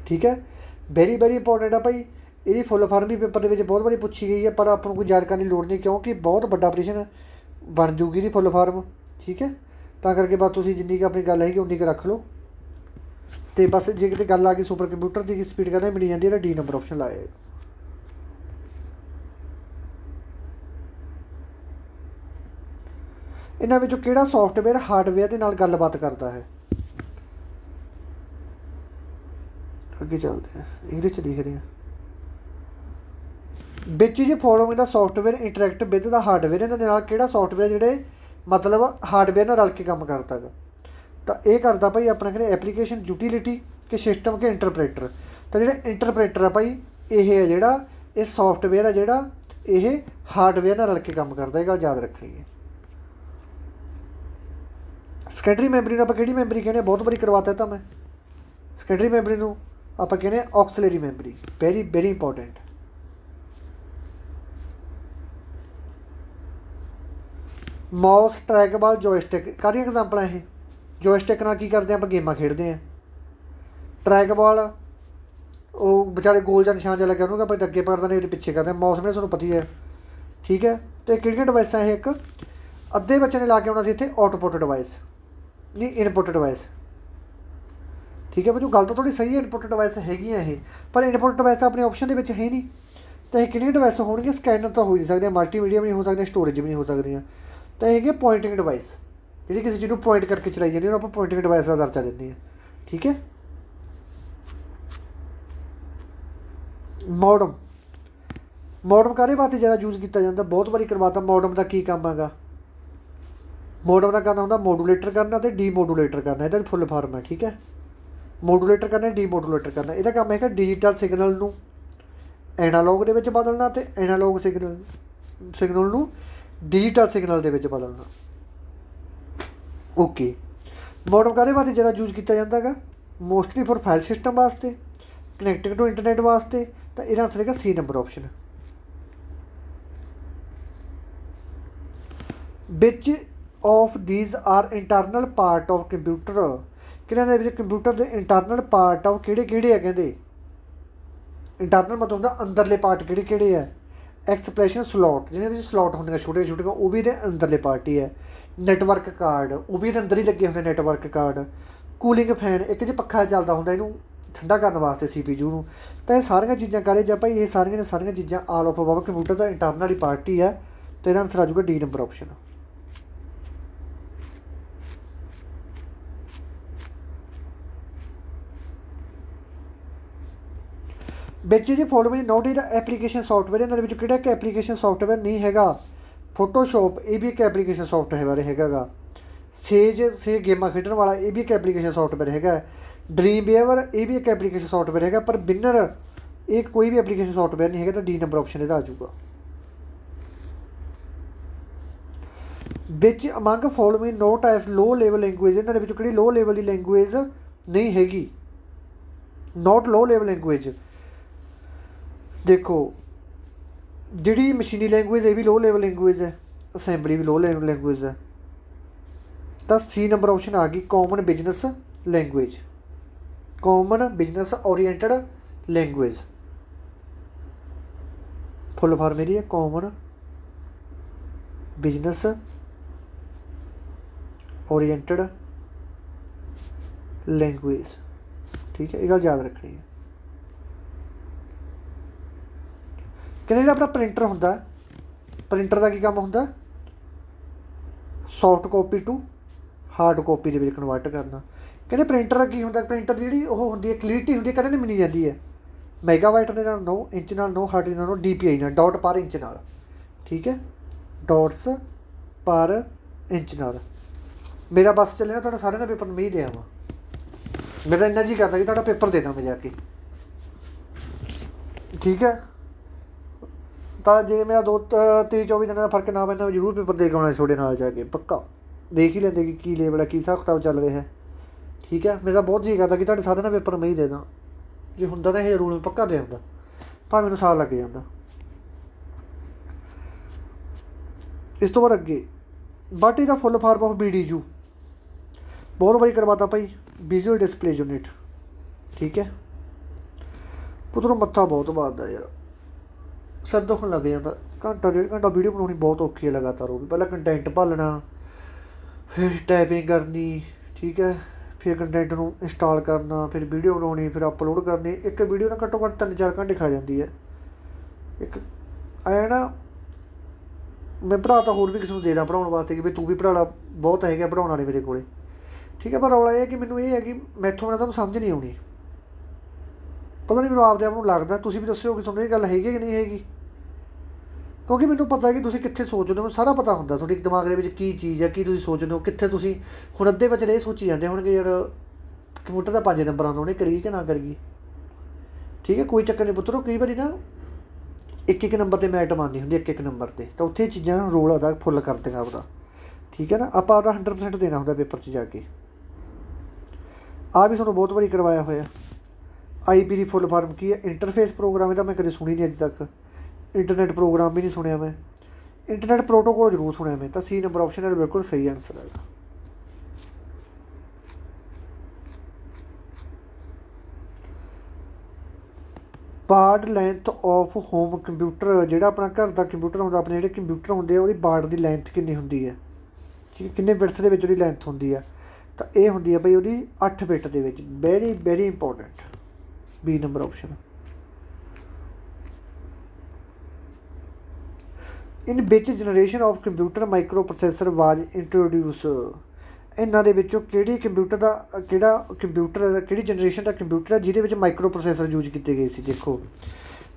ठीक है। वेरी वेरी इंपॉर्टेंट है भाई। ये फुल फार्म भी पेपर के बहुत बारी पूछी गई है, पर आपको कोई जानकारी की लोड़ नहीं, क्योंकि बहुत बड़ा ऑपरेशन बन जूगी जी फुल फार्म, ठीक है। तो करके बस तुम जिन्नी अपनी गल है उन्नी रख लो। तो बस जे कितने गल आ गई सुपर कंप्यूटर की स्पीड कहते मिली जाती है, डी नंबर ऑप्शन लाए। इन्होंने विचों किहड़ा सॉफ्टवेयर हार्डवेयर के नाल गलबात करता है। अगे चलते हैं, इंग्लिश लिख रहे हैं। विच जी following the software interact with the hardware, इन्होंने किहड़ा सॉफ्टवेयर जिहड़े मतलब हार्डवेयर नाल रल के काम करता है। तो ये करता भाई अपना कहते एप्लीकेशन यूटिलिटी के सिस्टम के इंटरप्रेटर। तो जो इंटरप्रेटर है भाई ये है जिहड़ा ये सॉफ्टवेयर है जिहड़ा ये हार्डवेयर नाल रल के काम करता है, गल याद रखनी है। सैकेंडरी मैमरी को आप किहड़ी मैमरी कहने, बहुत बारी करवाता था मैं। सैकेंडरी मैमरी को आप कहने auxiliary memory. Very very important. Mouse trackball joystick काहदियां एग्जाम्पल है। जॉयस्टिक नाल की करते हैं आप गेमां खेडते हैं। ट्रैकबॉल वो बेचारे गोल जा निशान जा लगे उन्होंने आप अगे करते हैं पिछे करते हैं। माउस में तुहानूं पता ही है, ठीक है। तो किहड़ियां डिवाइसां है, एक अद्धे बच्चे ने ला के आउणा सी इत्थे आउटपुट डिवाइस नहीं इनपुट डिवाइस, ठीक है। बच्चों गल तो थोड़ी सही है, इनपुट डिवाइस हैगियां ये, पर इनपुट डिवाइस अपने ऑप्शन के है नहीं। तो ये किहड़ियां डिवाइस होणगियां, स्कैनर तो हो ही सकते, मल्टीमीडिया भी नहीं हो सकते, स्टोरेज भी नहीं हो सकती। तो ये पॉइंटिंग डिवाइस जी किसी चीज़ को पॉइंट करके चलाई जाती है, आप पॉइंटिंग डिवाइस का दर्जा देते हैं, ठीक है। मॉडम मॉडम काहदे वास्ते ज़्यादा यूज़ किया जाता, बहुत बारी करवाता। मॉडम का की काम है, मॉडम का करना होंगे मॉडूलेटर करना तो डीमोडूलेटर करना, यदा फुल फार्म है, ठीक है। मॉडूलेटर करना डीमोडूलेटर करना, यदा काम है डिजिटल सिग्नल नूं एनालॉग दे विच बदलना तो एनालॉग सिग्नल नूं डिजिटल सिग्नल दे विच बदलना। ओके। मॉडम काहदे वास्ते ज़्यादा यूज़ किया जाता है, मोस्टली फॉर फाइल सिस्टम वास्ते, कनैक्टिंग टू इंटरनेट वास्ते। तो ਇਹਦਾ आंसर है C number option. Which of these are internal part of computer, किन्हां दे विच कंप्यूटर के इंटरनल पार्ट ऑफ किहड़े किहड़े है कहंदे। इंटरनल मतलब होंदा अंदरले पार्ट किहड़े किहड़े है। एक्सप्रैशन स्लॉट जिन्हें स्लॉट होंगे छोटे छोटे वो भी अंदरले पार्ट ही है। नैटवर्क कार्ड वो भी अंदर ही लगे होंगे नैटवर्क कार्ड। कूलिंग फैन एक जो पक्खा चलता होंगे इनू ठंडा करने वास्ते CPU नूं। तो ये सारिया चीज़ां कह रहे भाई ये सारिया चीज़ां आल ऑफ अबव कंप्यूटर का इंटरनल ही पार्ट ही है। तो इसका आंसर आ जाऊगा डी नंबर ऑप्शन। ਵਿੱਚ जी following not is application software इन्होंने किहड़ा एक एप्लीकेशन सॉफ्टवेयर नहीं हैगा। फोटोशॉप ये भी एक एप्लीकेशन सॉफ्टवेयर हैगा। से गेमां खेडण वाला ये भी एक एप्लीकेशन सॉफ्टवेयर हैगा। ड्रीम वेवर ये भी एक एप्लीकेशन सॉफ्टवेयर हैगा। पर विनर ये कोई भी एप्लीकेशन सॉफ्टवेयर नहीं है। तो डी नंबर ऑप्शन इसका आ जाऊगा। Which among following not as low level language इन्होंने किहड़ी लो लेवल की लैंगुएज नहीं हैगी। नॉट लो लेवल लैंगुएज देखो जी मशीनी लैंगुएज ये भी लो लेवल लैंगुएज है। असैंबली भी लो लेवल लैंगुएज है। तो सी नंबर ऑप्शन आ गई common business language. Common business oriented language full form मेरी है कॉमन बिजनस ओरिएंटेड लैंगुएज। ठीक है ये गल याद रखनी है। कहने जो अपना प्रिंटर होंदा प्रिंटर का की काम होंदा soft copy to hard copy के कन्वर्ट करना। कहने प्रिंटर की होंदा प्रिंटर जी होंगी क्लीयरिटी होंगी कदें नहीं मनी जाती है। मैगावाइट ने 9 इंच नाल 9 हर्ट नाल DPI नाल डॉट पर इंच नाल। ठीक है डॉट्स पर इंच नाल। मेरा बस चले ना थोड़ा सारे पेपर मैं ही दे आवां। मेरा इन्ना जी करता कि थोड़ा पेपर दे दा मैं जाके। ठीक है तो जे मेरा 23-24 दिन का फर्क ना पैंदा मैं जरूर पेपर दे के आना थोड़े नाल जाके पक्का। देख ही लेंगे कि की लेवल है की हिसाब किताब चल रहा है। ठीक है मेरा बहुत जी करता कि तुहाडे सारे ना पेपर मैं ही दे दा। जे हुंदा ना ये रूल मैं पक्का दे आंदा भावें मैनूं साल लग जांदा। इस तो बाद अगे but is the full form of BDU बहुत बारी करवाता भाई विजुअल डिस्पले यूनिट। ठीक है पुत्रों मत्था बहुत मारदा यार सिर दुखन लग जाता। घंटा 1.5 घंटा वीडियो बनानी बहुत औखी है लगातार। वो भी पहले कंटेंट भालना फिर टाइपिंग करनी। ठीक है फिर कंटेंट को इंस्टॉल करना फिर वीडियो बनानी फिर अपलोड करनी। एक वीडियो ना घट्टो घट्ट 3-4 घंटे खा जाती है। एक आया ना मैं भरा तो होर भी किसी को देना पढ़ाने वास्ते कि भाई तू भी पढ़ा ला बहुत है पढ़ाने वाले मेरे को। ठीक है पर रौला ये है कि मैनू ये है कि मैथों मैंने तुहानूं समझ नहीं आनी। पता नहीं मैं आपदे आप लगता तुसीं भी दस्सिओ कि तुहानूं ये गल हैगी कि नहीं हैगी। क्योंकि मैनूं पता है कि तुसीं कित्थे सोचदे हो। मैनूं सारा पता हुंदा तुहाडे दिमाग दे विच की चीज़ है की तुसीं सोचदे हो कित्थे तुसीं। हुण अद्धे बच्चे ये सोची जांदे होणगे यार कंप्यूटर का 5 नंबर आउंदे करिए कि ना करिए। ठीक है कोई चक्कर नहीं पुत्रो कई बारी ना एक नंबर पर मैडम आती होंगी एक नंबर पर तो उत्थे चीज़ां रोल अदा फुल कर देंगे आपका। ठीक है ना आप 100% देना होंगे पेपर च जाके। आ भी तुहानूं बहुत बारी करवाया होया। IP की फुल फॉर्म की है इंटरफेस प्रोग्राम। मैं कभी सुनी नहीं अज तक। इंटरनेट प्रोग्राम भी नहीं सुनिया मैं। इंटरनेट प्रोटोकॉल जरूर सुनिया मैं। तो सी नंबर ऑप्शन है बिल्कुल सही आंसर है। Word length of home computer जो अपना घर का कंप्यूटर होंगे अपने जो कंप्यूटर होंगे वो बार्ड की लैंथ कितनी होंगी है। ठीक है किन्ने बिट्स के विच लैंथ होंगी है। तो ये होंगी है भाई वो 8 बिट के very very important B number option. In which generation of computer micro processor was introduce इन्हों के कंप्यूटर का किहड़ा कंप्यूटर किहड़ी जनरेशन का कंप्यूटर है जिहदे विच माइक्रो प्रोसैसर यूज किए गए सी। देखो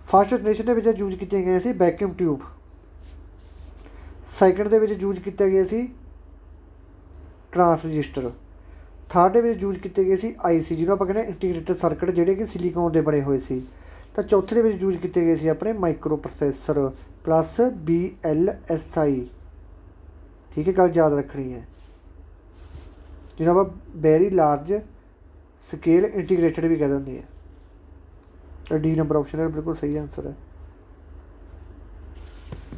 फस्ट जनरेशन के यूज किए गए सी वैक्यूम ट्यूब। सैकेंड के यूज किया गया सी ट्रांसरजिस्टर। थर्ड के यूज किए गए सी IC जिन्होंने आप कहते इंटीग्रेटेड सर्किट जोड़े कि सिलिकॉन के बने हुए सी। तो चौथे के यूज किए गए सी अपने माइक्रो प्रोसैसर प्लस VLSI। ठीक है गल याद रखनी है जिन्होंने आप वेरी लार्ज स्केल इंटीग्रेटेड भी कह देंगे है। तो डी नंबर ऑप्शन है बिल्कुल सही आंसर है।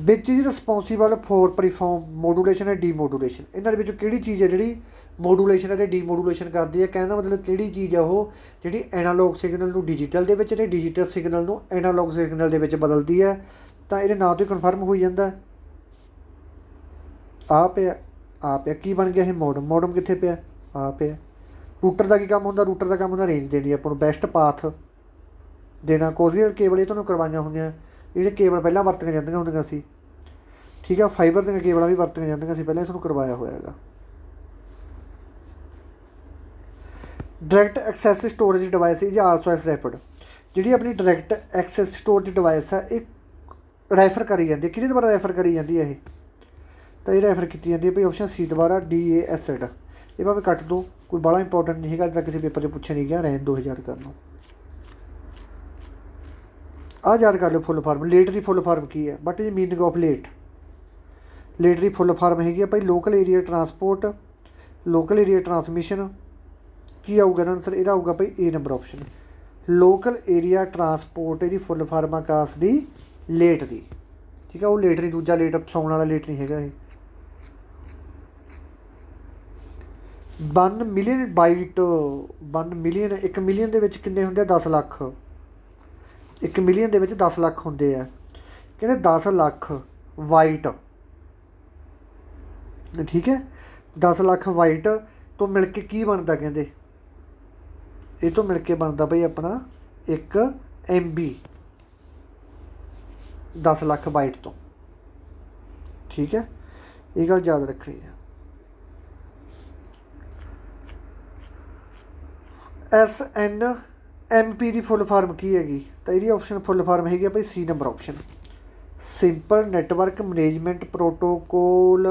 Which is responsible for perform modulation and demodulation, इन्होंने विचों किहड़ी चीज़ है जी मॉड्यूलेशन ਅਤੇ ਡੀਮੋਡੂਲੇਸ਼ਨ करती है। कहने का मतलब किहड़ी चीज़ है वो जी एनालॉग सिग्नल ਨੂੰ डिजिटल ਦੇ ਵਿੱਚ ਤੇ डिजिटल सिग्नल ਨੂੰ एनालॉग सिग्नल ਦੇ ਵਿੱਚ बदलती है। तो ये नाम तो कन्फर्म हो जाता है। आ पे की बन गया है मॉडम, मॉडम कितने पे आ पे। रूटर का की काम होंगे, रूटर का काम होंगे रेंज देनी अपन बैस्ट पाथ देना। कोशियल केबल ये तुहानूं करवाइयां होंगे ये केबल पहला वरतियां जांदियां होंदियां सी, ठीक है। फाइबर दी केबल भी वरतियां जांदियां सी, पहले इसनूं करवाया होया है। Direct access storage device is also as rapid, जी अपनी डायरैक्ट एक्सैस स्टोरेज डिवाइस है एक रैफर करी जाती है, कि द्वारा रैफर करी जाती है ये, तो ये रैफर की जाती है भाई ऑप्शन सी द्वारा डी ए एसिड। ये भावें कट दो, कोई बड़ा इंपॉर्टेंट नहीं है, अज तक किसी पेपर से पूछा नहीं गया, रहन 2000 कर लो। आ याद कर लो फुल फार्म लेट की फुल फार्म की है, बट ये मीनिंग ऑफ लेट की फुल फार्म हैगी भाई local area transport, local area transmission. की आऊगा आंसर यदा आऊगा भाई A number option local area transport की फुल फार्म आकाश की लेट की, ठीक है। वो लेट नहीं, दूजा लेट सौण वाला लेट नहीं है। 1 मिलियन बाइट 1 मिलियन 1 मिलियन के किन्ने होंगे 10 लाख, 1 मिलियन के 10 लाख होंगे है, कहते 10 लाख वाइट, ठीक है। 10 लाख वाइट तो मिल के की बनता, कहते ये तो मिल के बनता भाई अपना 1 MB 10 लाख वाइट तो, ठीक है। ये गल याद रखनी है। SNMP की फुल फार्म की हैगी, तो ये ऑप्शन फुल फार्म हैगी भाई C number option simple network management protocol.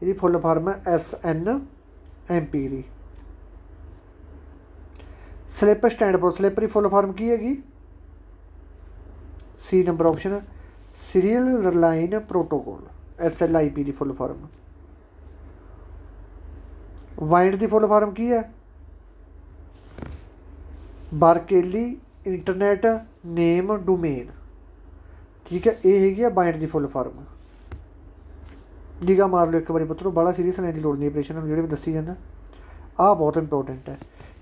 ये फुल फार्म है SNMP की। स्लिप स्टैंड फॉर स्लिप की फुल फार्म की हैगी C number option serial line protocol SLIP की फुल फार्म। वाइंड की फुल फार्म की है बारकेली इंटरनेट नेम डोमेन, ठीक है। ये हैगी है बाइंड की फुल फार्म। निगाह मार लो एक बार पुत्रो, बड़ा सीरीयस लेने की लोड़ नहीं ऑपरेशन जो मैं दसी जाना। आ बहुत इंपॉर्टेंट है,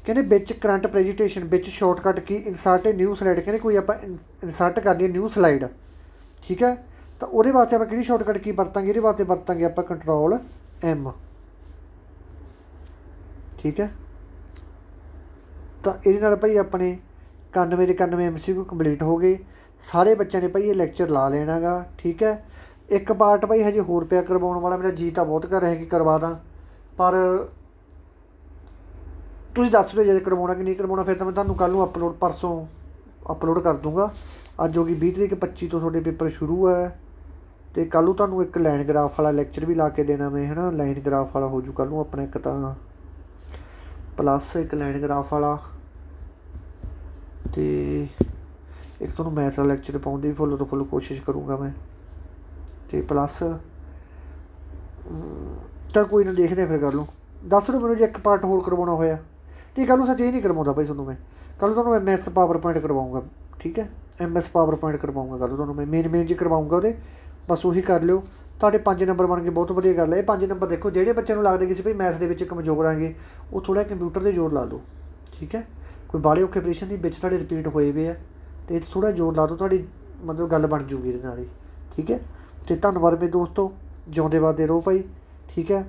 कहने बिच करंट प्रेजेंटेशन बिच शॉर्टकट की इंसर्ट ए न्यू स्लाइड, कहने कोई आप इंसर्ट करनी है न्यू स्लाइड, ठीक है। तो वो वास्ते आप कि शॉर्टकट की वरतांगे, ये वास्ते वरतांगे आप कंट्रोल M, ठीक है। तो ये भाई अपने 91 के 91 MCQ कंप्लीट हो गए। सारे बच्चों ने भाई ये लैक्चर ला लेना गा, ठीक है। एक पार्ट भाई हजे होर पिया करवाने वाला, मेरा जी तो बहुत कर रहा है कि करवा दा, पर तुसीं दस दो जे करवाना कि नहीं करवाना, फिर तो मैं तुहानूं कल अपलोड परसों अपलोड कर दूँगा। अज होगी 20 तरीक 25 तो थोड़े पेपर शुरू है, तो कल तुहानूं एक लाइन ग्राफ वाला लैक्चर भी ला के देना मैं, है ना। लाइन ग्राफ वाला हो जू कल अपना एक तो प्लस एक लाइन ग्राफ वाला, तो एक तुहानूं मैथ वाला लैक्चर पाउण दी फुल तो फुल कोशिश करूँगा मैं, तो प्लस तो कोई ना देखते फिर कर लूँ। दस दो मैनूं जे एक पार्ट होर करवाना होया, ठीक कल सच ये नहीं करवाऊँगा भाई तुहानूं मैं, कल तुहानूं MS पावर पॉइंट करवाऊँगा, ठीक है। MS पावर पॉइंट करवाऊँगा कल तुहानूं मैं, मेन जी करवाऊँगा वो, बस उही कर लिओ। तुहाडे 5 नंबर बन के बहुत वधिया गल है। 5 नंबर देखो जिहड़े बच्चे नूं लगदा कि सी भाई मैथ दे विच कमजोर आंगे, वो थोड़ा कंप्यूटर ते जोर ला दो, ठीक है। कोई बाले औखे ऑपरेशन नहीं विच तुहाडे रिपीट होए वे है, तो ये थोड़ा जोर ला दो, तुहाडी मतलब गल बन जूगी इहदे नाल ही, ठीक है। तो धन्नवाद मेरे दोस्तों, जिउंदे वसदे रहो भाई, ठीक है।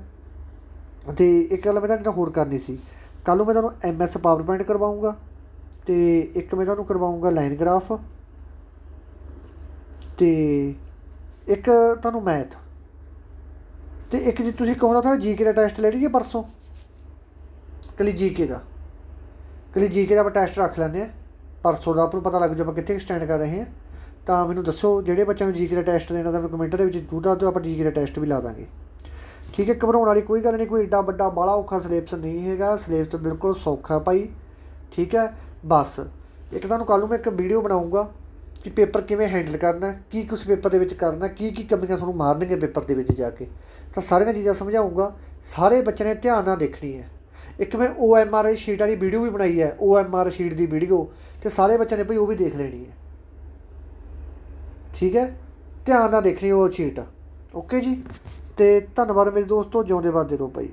तो एक गल मैं तुहाडे नाल होर करनी सी, कल मैं तुहानूं MS पावर पॉइंट करवाऊँगा, तो एक मैं तुहानूं करवाऊँगा लाइन ग्राफ, तो एक तुहानूं मैथ, तो एक जी तुसीं कहो तुहाडा GK का टैसट ले लीए परसों, कली GK का आप टैसट रख लैंदे परसों का, आपको पता लग जाए आप कित्थे स्टैंड कर रहे हैं। तो मैनूं दस्सो जिहड़े बच्चों नूं GK का टैसट देना, तो कमेंट दे विच जरूर दस दिओ, आप GK का टैसट भी ला देंगे, ठीक है। घबराउण वाली कोई गल नहीं, कोई एड्डा वड्डा बड़ा औखा सिलेबस नहीं हैगा, सिलेबस तो बिल्कुल सौखा भाई, ठीक है। बस एक तुहानूं कल मैं एक वीडियो बनाऊँगा कि पेपर किवें हैंडल करना, की कुछ पेपर दे विच करना, की कमियां तुहानूं मारनगे पेपर दे विच जाके, तो सारियां चीज़ां समझाऊँगा। सारे बच्चे ने ध्यान नाल देखनी है, ਇੱਕ ਮੈਂ OMR ਸ਼ੀਟ ਵਾਲੀ ਵੀਡੀਓ ਵੀ ਬਣਾਈ ਹੈ, OMR ਸ਼ੀਟ ਦੀ ਵੀਡੀਓ, ਅਤੇ ਸਾਰੇ ਬੱਚਿਆਂ ਨੇ ਭਾਈ ਉਹ ਵੀ ਦੇਖ ਲੈਣੀ ਹੈ। ਠੀਕ ਹੈ, ਧਿਆਨ ਨਾਲ ਦੇਖਣੀ ਉਹ ਸ਼ੀਟ। ਓਕੇ ਜੀ, ਅਤੇ ਧੰਨਵਾਦ ਮੇਰੇ ਦੋਸਤੋ, ਜਿਉਂਦੇ ਵੱਸਦੇ ਰਹੋ ਭਾਈ।